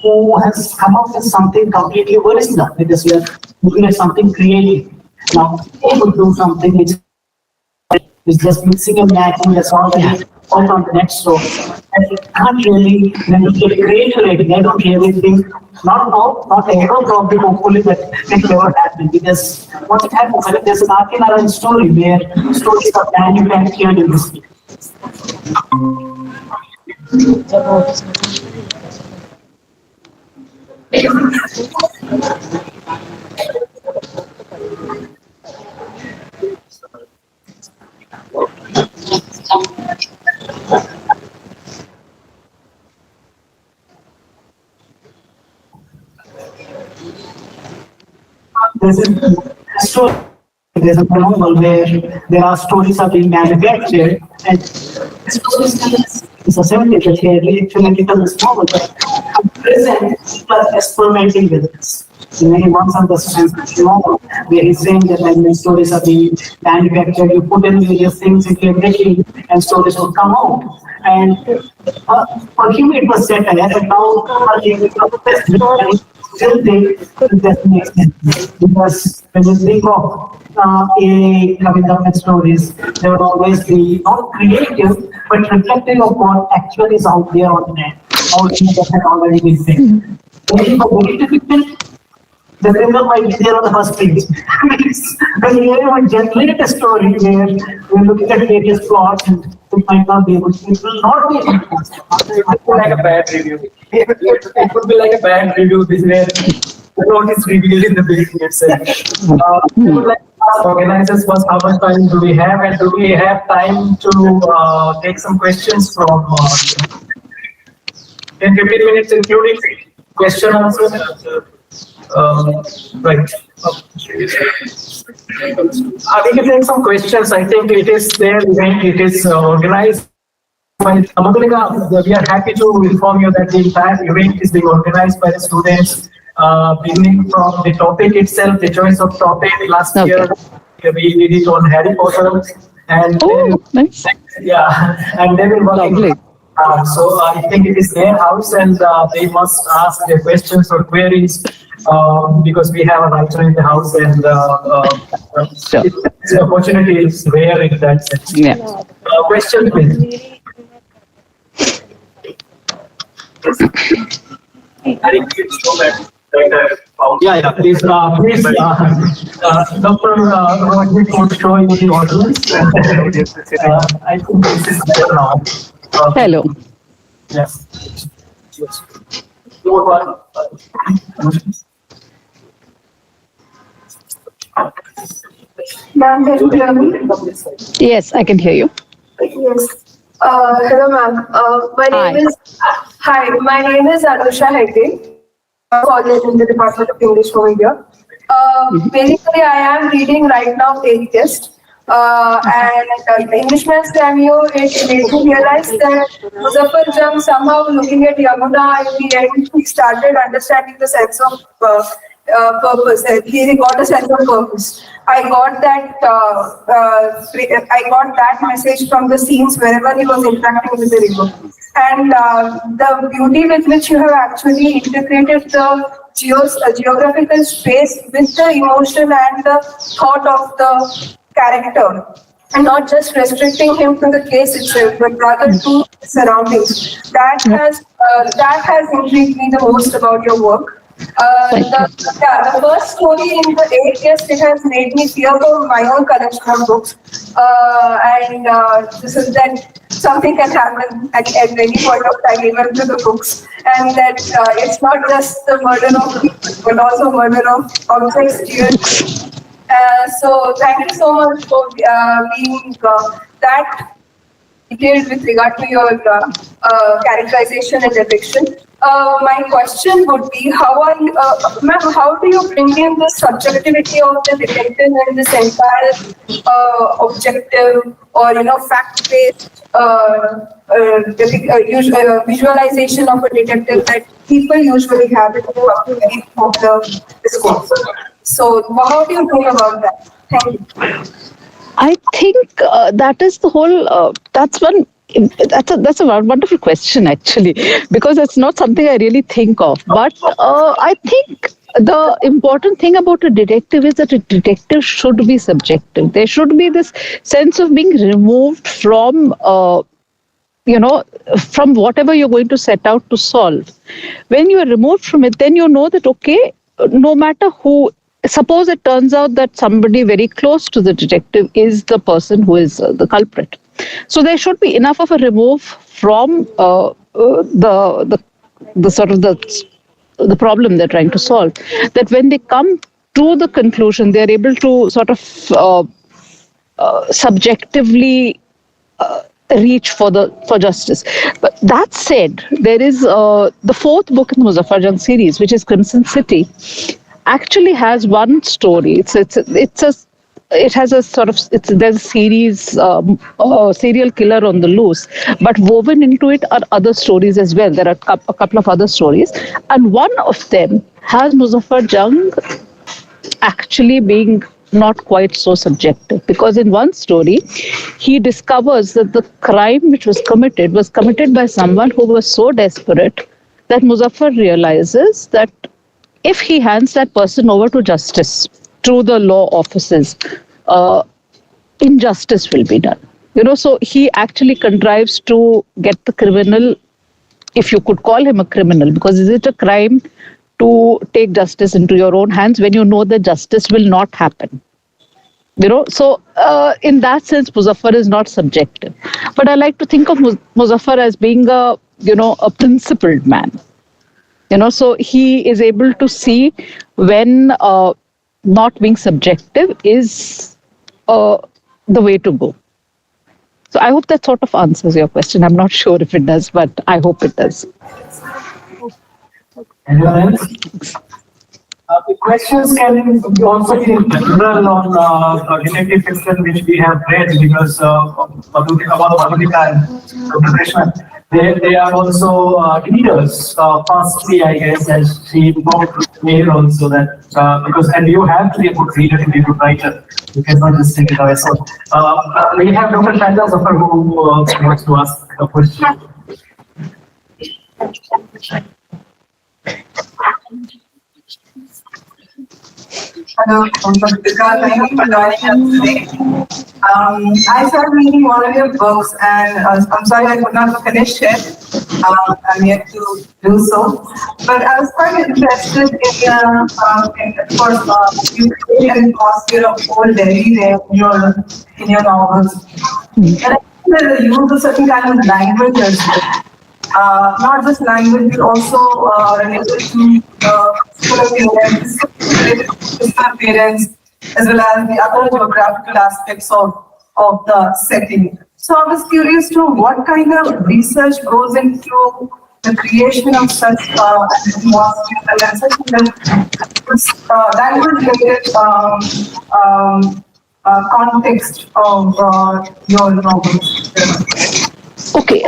who has come up with something completely original, because we are looking at something creative. Now, they would do something which is just mixing and matching, that's all out on the next row. And it can't really, when you get creative, I don't really think, not now, not ever, probably, hopefully, that it will ever happen. Because what it happens, there's an Arkin story where stories are manufactured in this way. There's a novel where there are stories are being manufactured, and it's a sentence that he actually tells this novel, but at present people are experimenting with this. He wants on the novel where he's saying that when stories are being manufactured, you put in various things into a machine and stories will come out. And for him it was satire, and now still think that makes sense, because when you think of coming up with stories, they would always be not creative, but reflective of what actually is out there on the net, all things that have already been said. Only for very difficult, the criminal might be there on the first page. When you even generate a story where we're looking at various plots and it might not be able to, it will not be able to. It would be like a bad review. It would be like a bad review, this where the plot is revealed in the beginning itself. I would like to ask organizers first, how much time do we have, and do we have time to take some questions from 10, 15 minutes including question answer. Right. We can take some questions. I think it is their event. It is organized. Madhulika, we are happy to inform you that the entire event is being organized by the students, beginning from the topic itself, the choice of topic. Last year, we did it on Harry Potter, and Oh, nice. and they will work. Lovely. So I think it is their house, and they must ask their questions or queries because we have a writer in the house, and the opportunity is rare in that sense. Yeah. Question, please. Yeah, please, please, Dr. Rohit would show you the audience. I think this is better now. Hello. Yes. Ma'am, can you hear me? Yes, I can hear you. Yes. Hello, ma'am. My name is Anusha Hegde. College in the Department of English over here. Basically, I am reading right now Daily Test. And Englishman's Cameo, it made me realize that Muzaffar Jung somehow looking at Yamuna in the end, he started understanding the sense of purpose. He got a sense of purpose. I got that message from the scenes wherever he was interacting with the river. And the beauty with which you have actually integrated the geographical space with the emotion and the thought of the character, and not just restricting him to the case itself, but rather to surroundings. That has intrigued me the most about your work. The first story in the 8 guest, it has made me fear for my own collection of books. This is that something can happen at any point of time, even to the books. And that it's not just the murder of people, but also murder of objects. So thank you so much for being that detailed with regard to your characterization and depiction. My question would be, ma'am, how do you bring in the subjectivity of the detective in this entire objective or fact-based visualization of a detective that people usually have in the popular discourse? So how do you think about that? Thank you. I think that is the whole. That's a wonderful question actually, because it's not something I really think of. But I think the important thing about a detective is that a detective should be subjective. There should be this sense of being removed from from whatever you're going to set out to solve. When you are removed from it, then you know that, okay, no matter who, suppose it turns out that somebody very close to the detective is the person who is the culprit. So there should be enough of a remove from the sort of the problem they're trying to solve, that when they come to the conclusion, they're able to sort of subjectively reach for justice. But that said, there is the fourth book in the Muzaffar Jung series, which is Crimson City, actually has one story. There's a series, serial killer on the loose, but woven into it are other stories as well. There are a couple of other stories, and one of them has Muzaffar Jung actually being not quite so subjective, because in one story he discovers that the crime which was committed by someone who was so desperate that Muzaffar realizes that if he hands that person over to justice through the law offices, injustice will be done. So he actually contrives to get the criminal, if you could call him a criminal, because is it a crime to take justice into your own hands when you know that justice will not happen? So in that sense, Muzaffar is not subjective. But I like to think of Muzaffar as being a principled man. So he is able to see when not being subjective is the way to go. So I hope that sort of answers your question. I'm not sure if it does, but I hope it does. Anyone else? The questions can also be in general on detective fiction which we have read because Madhulika and Dr. Krishna, they are also readers. Firstly, I guess, as she wrote mail also that because and you have to be a good reader to be a good writer. You cannot just take it away. So we have Dr. Shailaja Zafar who wants to ask a question. Hello, Madhulika. Thank you for joining us today. I started reading one of your books, and I'm sorry I could not finish it. I'm yet to do so. But I was quite interested in of course, you create an atmosphere of old Delhi there in your novels. And I think that the use of certain kind of language as well. Not just language, but also related to parents, as well as the other geographical aspects of the setting. So I was curious to what kind of research goes into the creation of such atmosphere and such language-related context of your novels. Okay,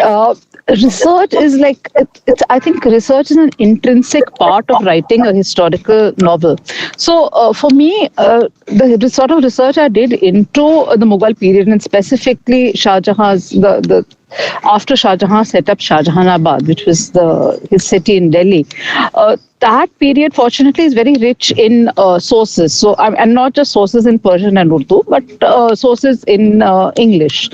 research is like it's. I think research is an intrinsic part of writing a historical novel. So for me, the sort of research I did into the Mughal period and specifically Shah Jahan's the after Shah Jahan set up Shah Jahanabad, which was his city in Delhi. That period, fortunately, is very rich in sources. So, and not just sources in Persian and Urdu, but sources in English.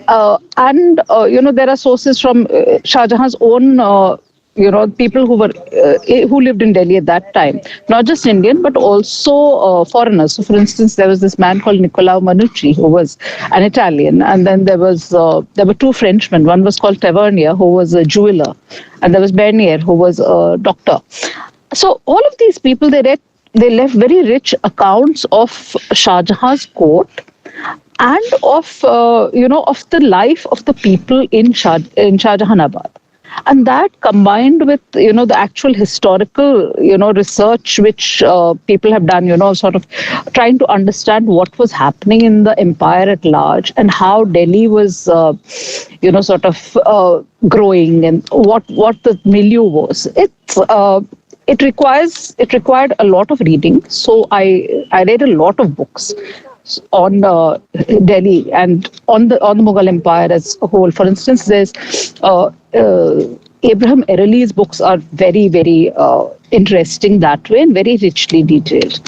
And there are sources from Shah Jahan's own people who lived in Delhi at that time, not just Indian, but also foreigners. So, for instance, there was this man called Niccolao Manucci, who was an Italian, and then there were two Frenchmen. One was called Tavernier, who was a jeweler, and there was Bernier, who was a doctor. So, all of these people, they left very rich accounts of Shah Jahan's court and of of the life of the people in Shah Jahanabad. And that combined with, the actual historical, research which people have done, sort of trying to understand what was happening in the empire at large and how Delhi was, sort of growing and what the milieu was. It required a lot of reading. So I read a lot of books on Delhi and on the Mughal Empire as a whole. For instance, there's Abraham Ereli's books are very, very interesting that way and very richly detailed.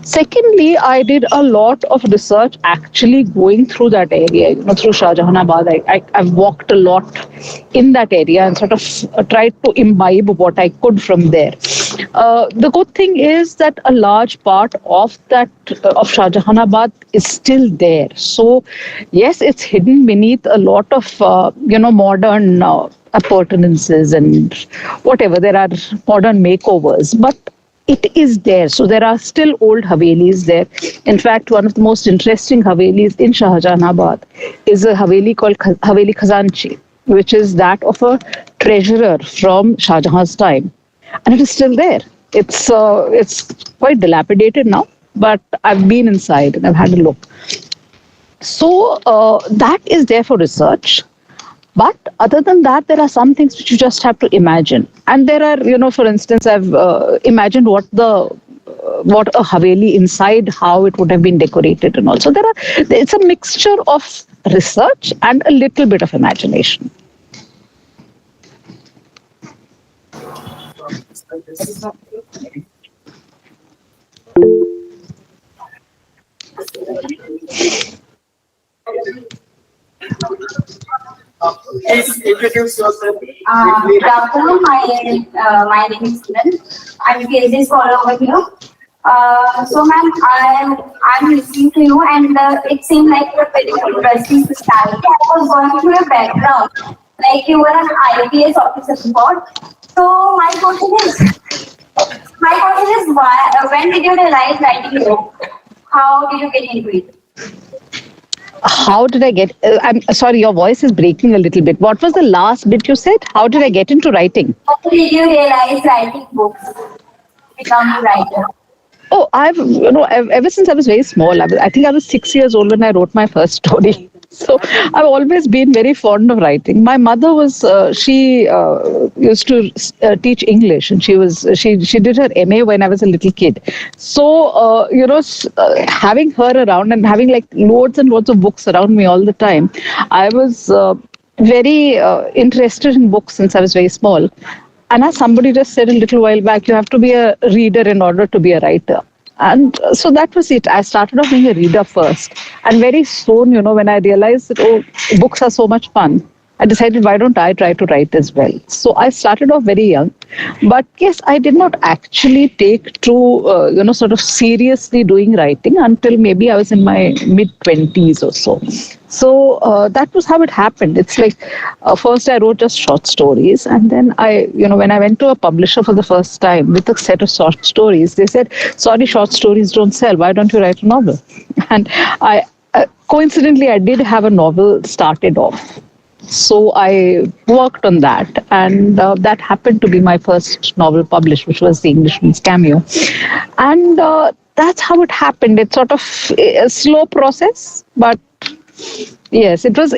Secondly, I did a lot of research actually going through that area, through Shah Jahanabad. I've walked a lot in that area and sort of tried to imbibe what I could from there. The good thing is that a large part of Shah Jahanabad is still there. So, yes, it's hidden beneath a lot of, modern appurtenances and whatever. There are modern makeovers, but it is there. So there are still old Havelis there. In fact, one of the most interesting Havelis in Shah Jahanabad is a Haveli called Haveli Khazanchi, which is that of a treasurer from Shah Jahan's time. And it is still there. It's quite dilapidated now, but I've been inside and I've had a look. So that is there for research. But other than that, there are some things which you just have to imagine. And there are, for instance, I've imagined what a Haveli inside, how it would have been decorated and all. So it's a mixture of research and a little bit of imagination. Please introduce yourself. Good afternoon. My name is Kiran. I'm PhD scholar over here. So, ma'am, I'm listening to you, and it seemed like a very interesting personality. I was going through your background, like you were an IPS officer before. So, my question is, why? When did you realize writing a book? How did you get into it? How did I get? I'm sorry, your voice is breaking a little bit. What was the last bit you said? How did I get into writing? How did you realize writing books, become a writer? Oh, ever since I was very small, I think I was 6 years old when I wrote my first story. So I've always been very fond of writing. My mother she used to teach English, and she did her MA when I was a little kid. So, having her around and having like loads and loads of books around me all the time, I was very interested in books since I was very small. And as somebody just said a little while back, you have to be a reader in order to be a writer. And so that was it. I started off being a reader first. And very soon, when I realized that, books are so much fun, I decided, why don't I try to write as well? So I started off very young. But yes, I did not actually take to, sort of seriously doing writing until maybe I was in my mid-20s or so. So that was how it happened. It's like first I wrote just short stories, and then when I went to a publisher for the first time with a set of short stories, they said, "Sorry, short stories don't sell. Why don't you write a novel?" And coincidentally, I did have a novel started off. So I worked on that, and that happened to be my first novel published, which was The Englishman's Cameo. And that's how it happened. It's sort of a slow process, but yes, it was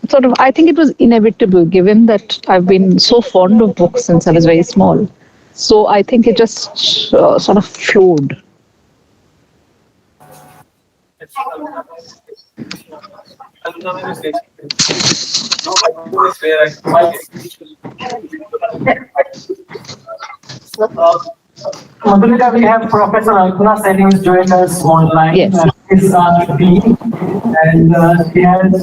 sort of, I think it was inevitable given that I've been so fond of books since I was very small. So I think it just sort of flowed. Madhulika, we have Professor Alpana Sen who's joined us online. Yes. She's dean, and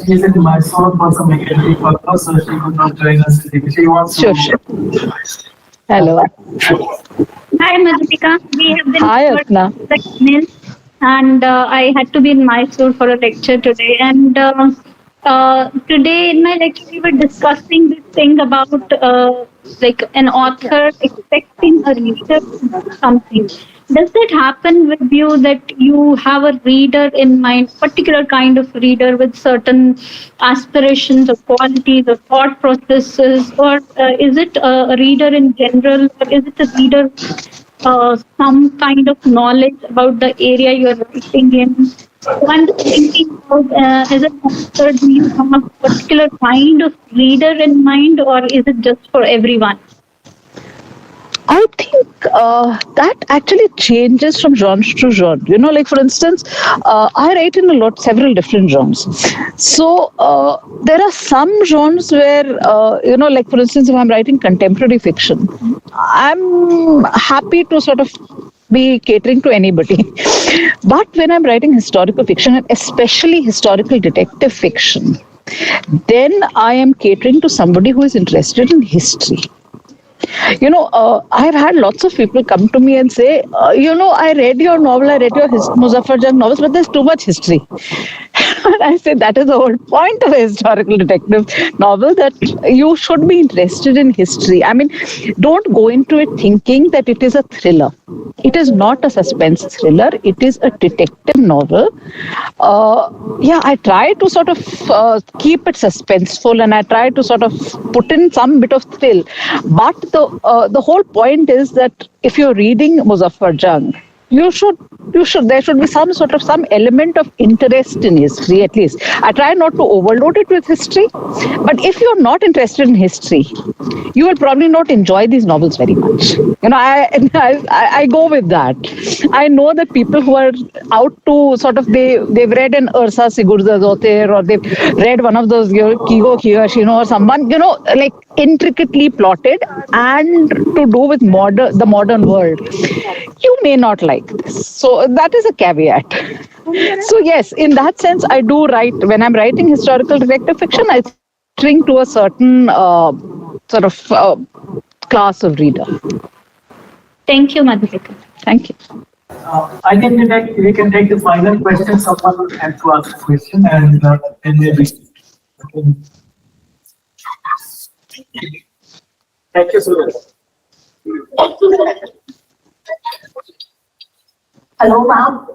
she's in Mysore for some academic purpose, so she could not join us today. She wants Sure. Hello. Hi, Madhulika. We have been Hi, Apna. and I had to be in Mysore for a lecture today. And today in my lecture, we were discussing this thing about like an author expecting a reader to do something. Does that happen with you, that you have a reader in mind, particular kind of reader with certain aspirations or qualities or thought processes, or is it a reader in general, or is it a reader some kind of knowledge about the area you're writing in? So I'm just thinking about, as an author, do you have a particular kind of reader in mind, or is it just for everyone? I think that actually changes from genre to genre. Like for instance, I write in several different genres. So there are some genres where, like for instance, if I'm writing contemporary fiction, I'm happy to sort of be catering to anybody. But when I'm writing historical fiction, and especially historical detective fiction, then I am catering to somebody who is interested in history. I've had lots of people come to me and say, I read your novel, I read your Muzaffar Jung novels, but there's too much history. And I say that is the whole point of a historical detective novel, that you should be interested in history. I mean, don't go into it thinking that it is a thriller. It is not a suspense thriller. It is a detective novel. I try to sort of keep it suspenseful, and I try to sort of put in some bit of thrill. But the whole point is that if you're reading Muzaffar Jung, there should be some element of interest in history, at least. I try not to overload it with history, but if you're not interested in history, you will probably not enjoy these novels very much. I go with that. I know that people who are out to sort of, they've read an Ursa Sigurðardóttir, or they've read one of those, Kigo Higashino or someone, like intricately plotted and to do with the modern world. You may not like this. So that is a caveat. So yes, in that sense, I do write, when I'm writing historical detective fiction, I string to a certain sort of class of reader. Thank you, Madhulika. Thank you. I think we can take the final question. Someone has to ask a question, and maybe. Thank you so much. Hello, ma'am.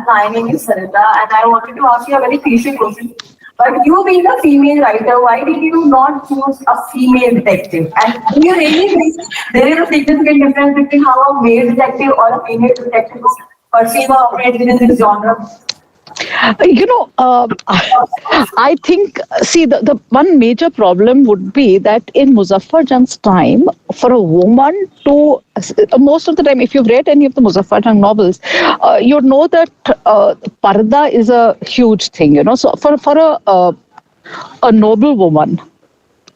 My name is Sarita, and I wanted to ask you a very cliche question. But you being a female writer, why did you not choose a female detective? And do you really think there is a significant difference between how a male detective or a female detective is perceived or operated in this genre? I think, see, the one major problem would be that in Muzaffar Jang's time, for a woman to, most of the time, if you've read any of the Muzaffar Jang novels, you know that parda is a huge thing, So for a noble woman,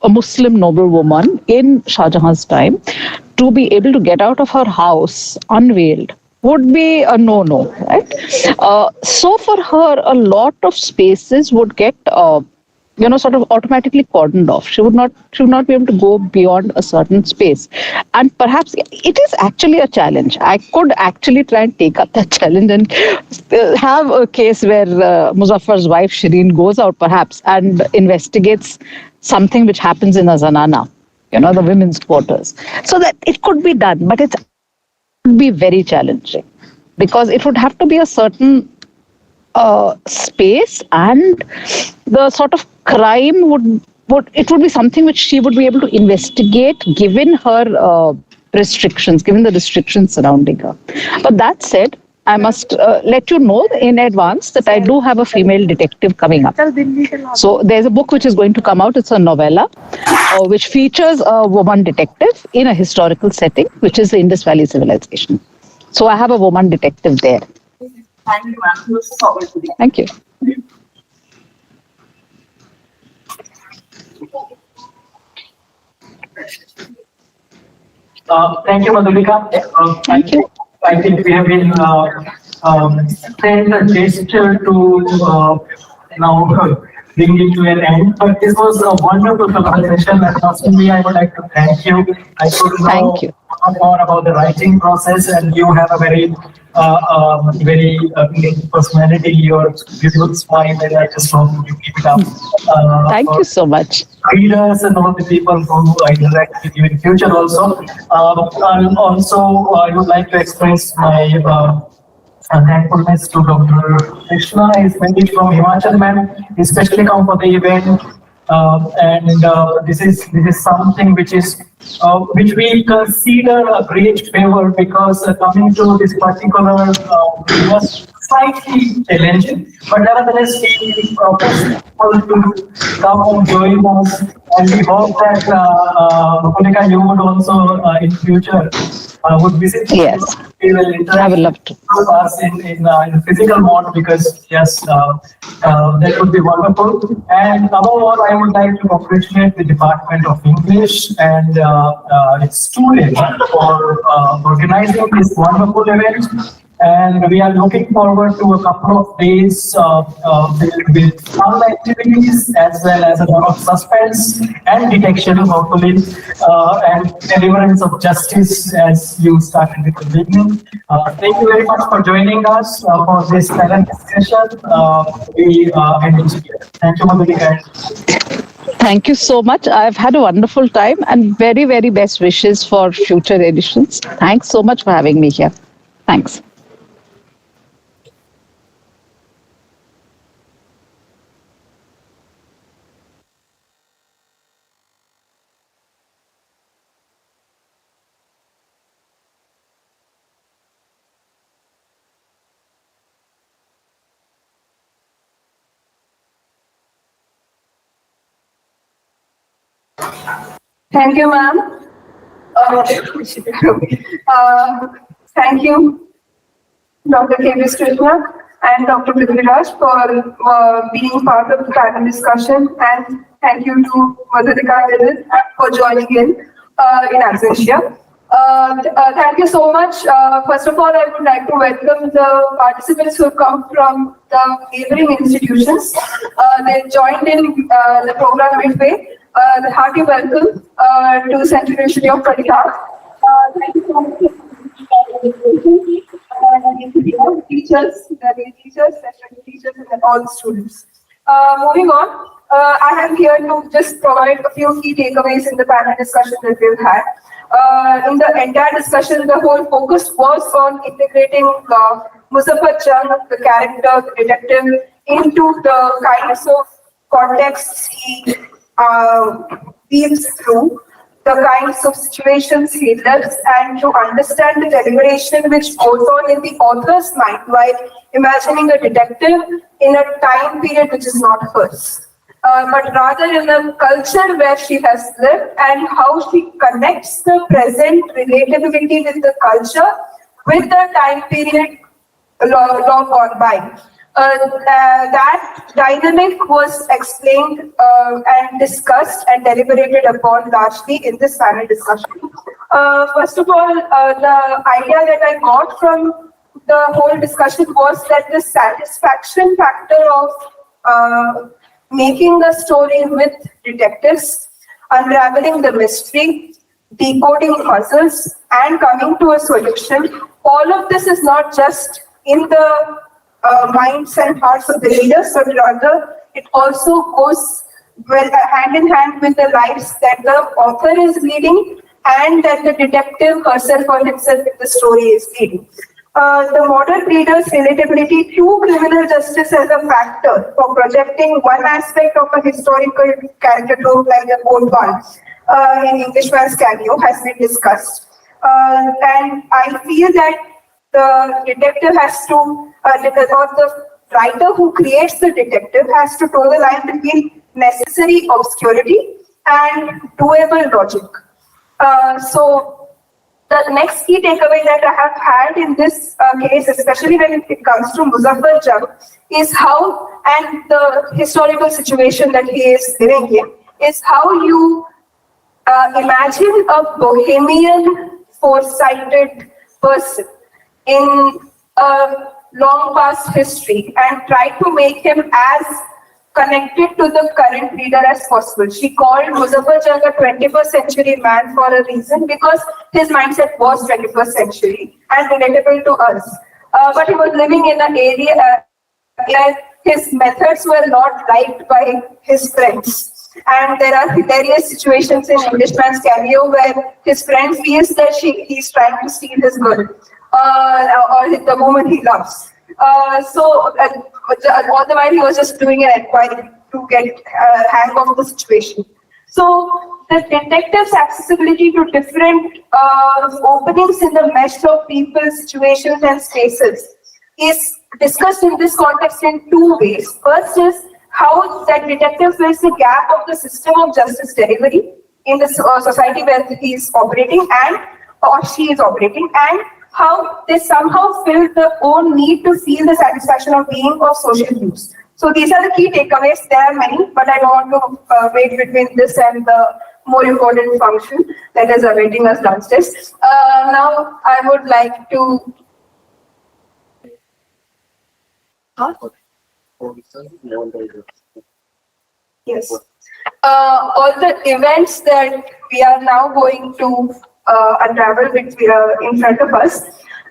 a Muslim noble woman in Shah Jahan's time, to be able to get out of her house unveiled would be a no-no, right? So for her, a lot of spaces would get, sort of automatically cordoned off. She would not be able to go beyond a certain space. And perhaps it is actually a challenge. I could actually try and take up that challenge and have a case where Muzaffar's wife, Shireen, goes out perhaps and investigates something which happens in a zanana, the women's quarters. So that it could be done, but it's be very challenging because it would have to be a certain space, and the sort of crime would be something which she would be able to investigate given her restrictions, given the restrictions surrounding her. But that said, I must let you know in advance that I do have a female detective coming up. So there's a book which is going to come out. It's a novella which features a woman detective in a historical setting, which is the Indus Valley Civilization. So I have a woman detective there. Thank you, ma'am. Look forward to it. Thank you. Thank you, Madhulika. Thank you. I think we have been sent a gesture to now bring it to an end. But this was a wonderful conversation, and personally, I would like to thank you. I could know more about the writing process, and you have a very unique personality. Your beautiful smile, and I just hope you keep it up. Thank you so much. Readers and all the people who interact with you in future also. And also, I would like to express my thankfulness to Dr. Krishna. He's mainly from Himachal, ma'am. He especially come for the event. This is something which we consider a great favor, because coming to this particular was slightly challenging, but nevertheless we push people to come and join us, and we hope that Monika, you would also in future would visit. Yes, We will interact I would love to. with us in physical mode, because yes, that would be wonderful. And above all, I would like to appreciate the Department of English and its students for organizing this wonderful event. And we are looking forward to a couple of days with fun activities, as well as a lot of suspense and detection, hopefully, and deliverance of justice, as you started at the beginning. Thank you very much for joining us for this panel discussion. We end it here. Thank you, Madhulika. Thank you so much. I've had a wonderful time, and very, very best wishes for future editions. Thanks so much for having me here. Thanks. Thank you, ma'am. Thank you, Dr. K.V.S. Krishna and Dr. Prithviraj, for being part of the panel discussion, and thank you to Madhulika for joining in absentia. Thank you so much. First of all, I would like to welcome the participants who have come from the neighboring institutions. They joined in the program midway. The hearty welcome to Central University of Patna. Thank you so much. Teachers, session teachers, and all the students. Moving on, I am here to just provide a few key takeaways in the panel discussion that we've had. In the entire discussion, the whole focus was on integrating Muzaffar Jung, the character, the detective, into the kinds of contexts he weaves through, the kinds of situations he lives, and to understand the deliberation which goes on in the author's mind while imagining a detective in a time period which is not hers. But rather in a culture where she has lived, and how she connects the present relatability with the culture with the time period long gone by. That dynamic was explained and discussed and deliberated upon largely in this panel discussion. First of all, the idea that I got from the whole discussion was that the satisfaction factor of making a story with detectives, unraveling the mystery, decoding puzzles, and coming to a solution. All of this is not just in the minds and hearts of the readers, but rather it also goes well hand in hand with the lives that the author is leading and that the detective herself or himself in the story is leading. The modern reader's relatability to criminal justice as a factor for projecting one aspect of a historical character trope like the Cold One in Englishman's Cameo has been discussed. And I feel that the detective has to, or the writer who creates the detective has to toe the line between necessary obscurity and doable logic. So the next key takeaway that I have had in this case, especially when it comes to Muzaffar Jung, is how, and the historical situation that he is living in, is how you imagine a bohemian, foresighted person in a long past history and try to make him as connected to the current reader as possible. She called Muzaffar Jung a 21st century man for a reason, because his mindset was 21st century and relatable to us. But he was living in an area where his methods were not liked by his friends. And there are hilarious situations in Englishman's Cameo where his friend feels that he's trying to steal his girl or the woman he loves. So all the while he was just doing an inquiry to get a hang of the situation. So the detective's accessibility to different openings in the mesh of people, situations, and spaces is discussed in this context in two ways. First is how that detective fills the gap of the system of justice delivery in the society where he is operating and or she is operating, and how they somehow fill the own need to feel the satisfaction of being of social use. So these are the key takeaways. There are many, but I don't want to wait between this and the more important function that is awaiting us downstairs. Now I would like to... Yes. All the events that we are now going to unravel in front of us.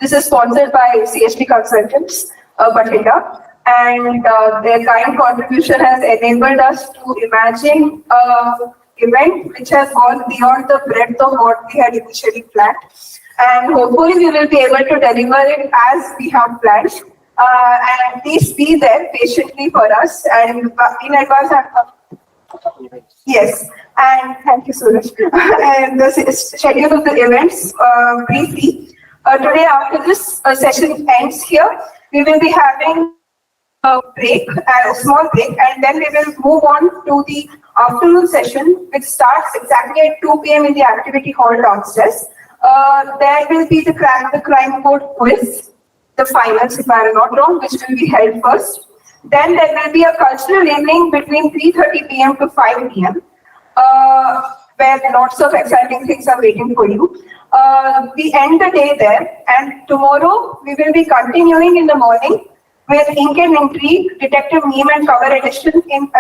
This is sponsored by CHD Consultants, Bathinda, and their kind contribution has enabled us to imagine an event which has gone beyond the breadth of what we had initially planned. And hopefully we will be able to deliver it as we have planned. And please be there patiently for us and in advance. Yes, and thank you so much. And the schedule of the events briefly. Today, after this session ends here, we will be having a break, a small break, and then we will move on to the afternoon session, which starts exactly at 2 p.m. in the activity hall downstairs. There will be the Crack the Crime Code quiz, the finals, if I am not wrong, which will be held first. Then there will be a cultural evening between 3:30 p.m. to 5 p.m. Where lots of exciting things are waiting for you. We end the day there, and tomorrow we will be continuing in the morning with Ink and Intrigue, Detective Meme and Cover Edition in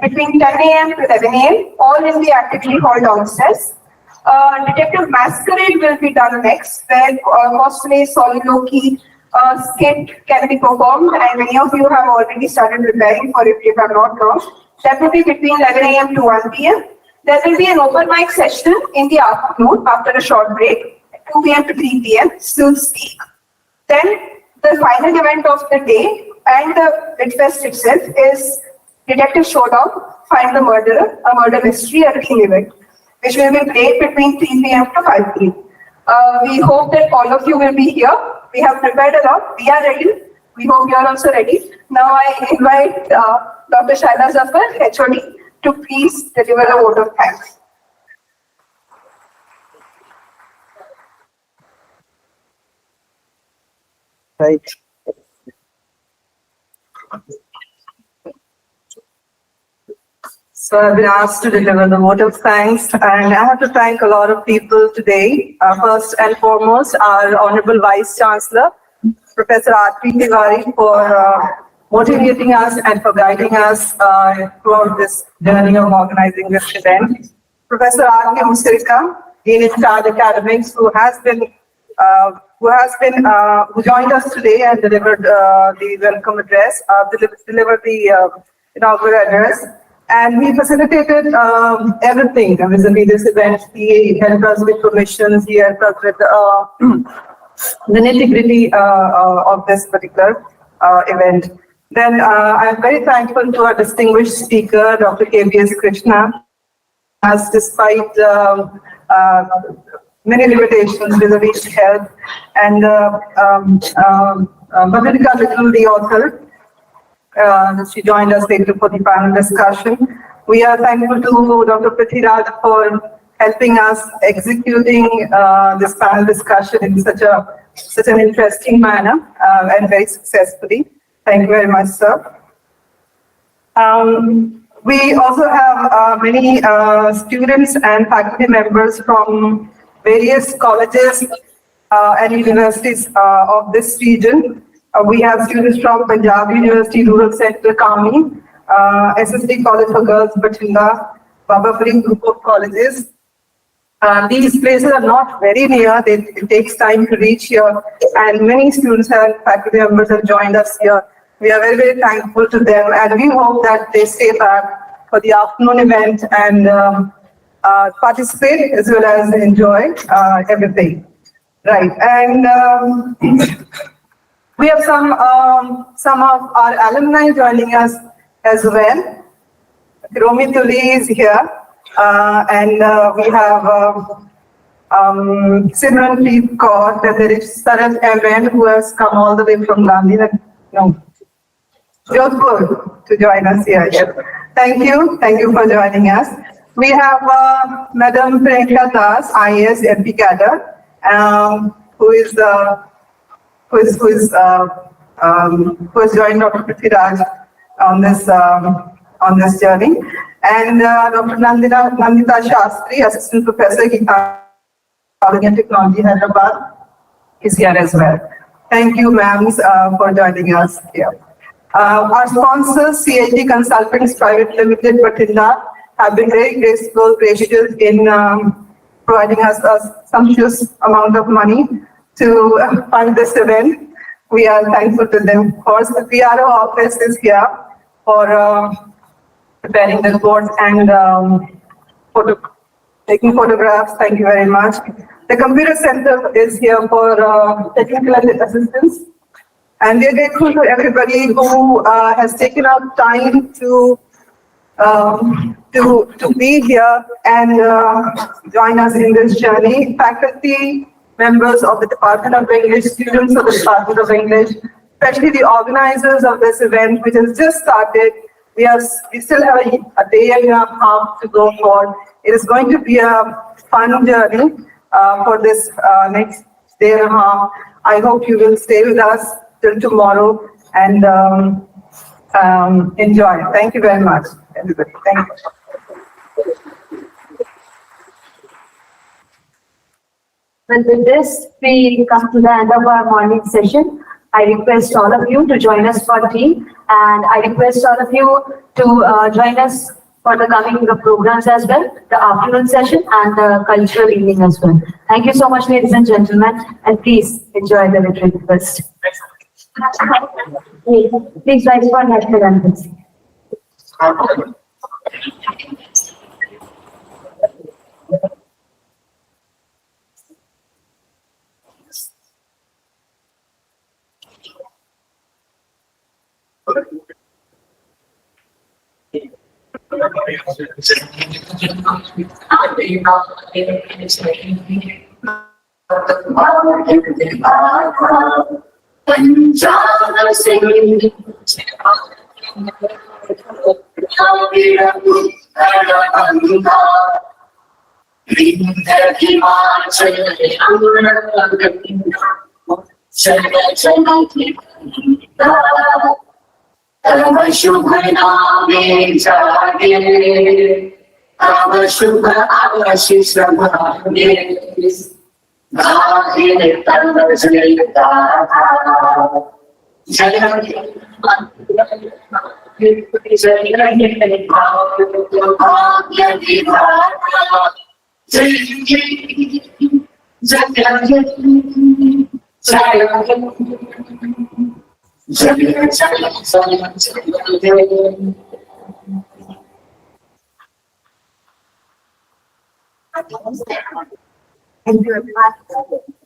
between 10 a.m. to 11 a.m. all in the activity hall downstairs. Detective Masquerade will be done next, where cosplay, soliloquy, skit can be performed, and many of you have already started preparing for it, if I'm not wrong. That will be between 11 a.m. to 1 p.m. There will be an open mic session in the afternoon after a short break, 2 p.m. to 3 p.m. Still speak. Then the final event of the day and the Litfest itself is Detective Showdown, Find the Murderer, a murder mystery at a King event, which will be played between 3 p.m. to 5 p.m. We hope that all of you will be here. We have prepared a lot. We are ready. We hope you are also ready. Now I invite Dr. Shaila Zafar, HOD, to please deliver a vote of thanks. Right. So I've been asked to deliver the vote of thanks, and I have to thank a lot of people today. First and foremost, our Honorable Vice Chancellor, Professor R.P. Tiwari, for motivating us and for guiding us throughout this journey of organizing this event. Professor R.K. Musirka, Dean in Charge Academics, who joined us today and delivered the welcome address, delivered the inaugural address. And he facilitated everything vis-a-vis this event. He helped us with permissions, he helped us with the nitty-gritty of this particular event. Then I'm very thankful to our distinguished speaker, Dr. KBS Krishna, as despite many limitations vis-a-vis health, and Madhurika Little, the author, she joined us later for the panel discussion. We are thankful to Dr. Prithviraj for helping us executing this panel discussion in such an interesting manner and very successfully. Thank you very much, sir. We also have many students and faculty members from various colleges and universities of this region. We have students from Punjab University Rural Center, Kami, SSD College for Girls, Bathinda, Baba Farid group of colleges. These places are not very near. It takes time to reach here, and many students and faculty members have joined us here. We are very, very thankful to them, and we hope that they stay back for the afternoon event and participate as well as enjoy everything. Right, and we have some of our alumni joining us as well. Romi Tuli is here, and we have Simranpreet Kaur, there is Sarat Evan, who has come all the way from Jodhpur to join us here. Yes. Thank you for joining us. We have Madam Priyanka Das, IAS MP cadre, who has joined Dr. Prithviraj on this journey, and Dr. Nandita Shastri, Assistant Professor, Technology and Technology, Hyderabad, is here as well. Thank you, ma'ams, for joining us here. Our sponsors, CIT Consultants Private Limited, Bathinda, have been very gracious in providing us a sumptuous amount of money to fund this event. We are thankful to them. Of course, the PRO office is here for preparing the reports and taking photographs. Thank you very much. The computer center is here for technical assistance. And we are grateful to everybody who has taken out time to be here and join us in this journey. Faculty, members of the Department of English, students of the Department of English, especially the organizers of this event, which has just started. We still have a day and a half to go for. It is going to be a fun journey for this next day and a half. I hope you will stay with us till tomorrow and enjoy. Thank you very much, everybody. Thank you. Well, with this, we come to the end of our morning session. I request all of you to join us for tea, and I request all of you to join us for the coming programs as well, the afternoon session and the cultural evening as well. Thank you so much, ladies and gentlemen, and please enjoy the retreat first. Please rise for national anthem. तव शुभ नामे जागे तव शुभ आशीष मांगे गाहे तव जय गाथा जय भाग्य विधाता जय Thank you, everyone.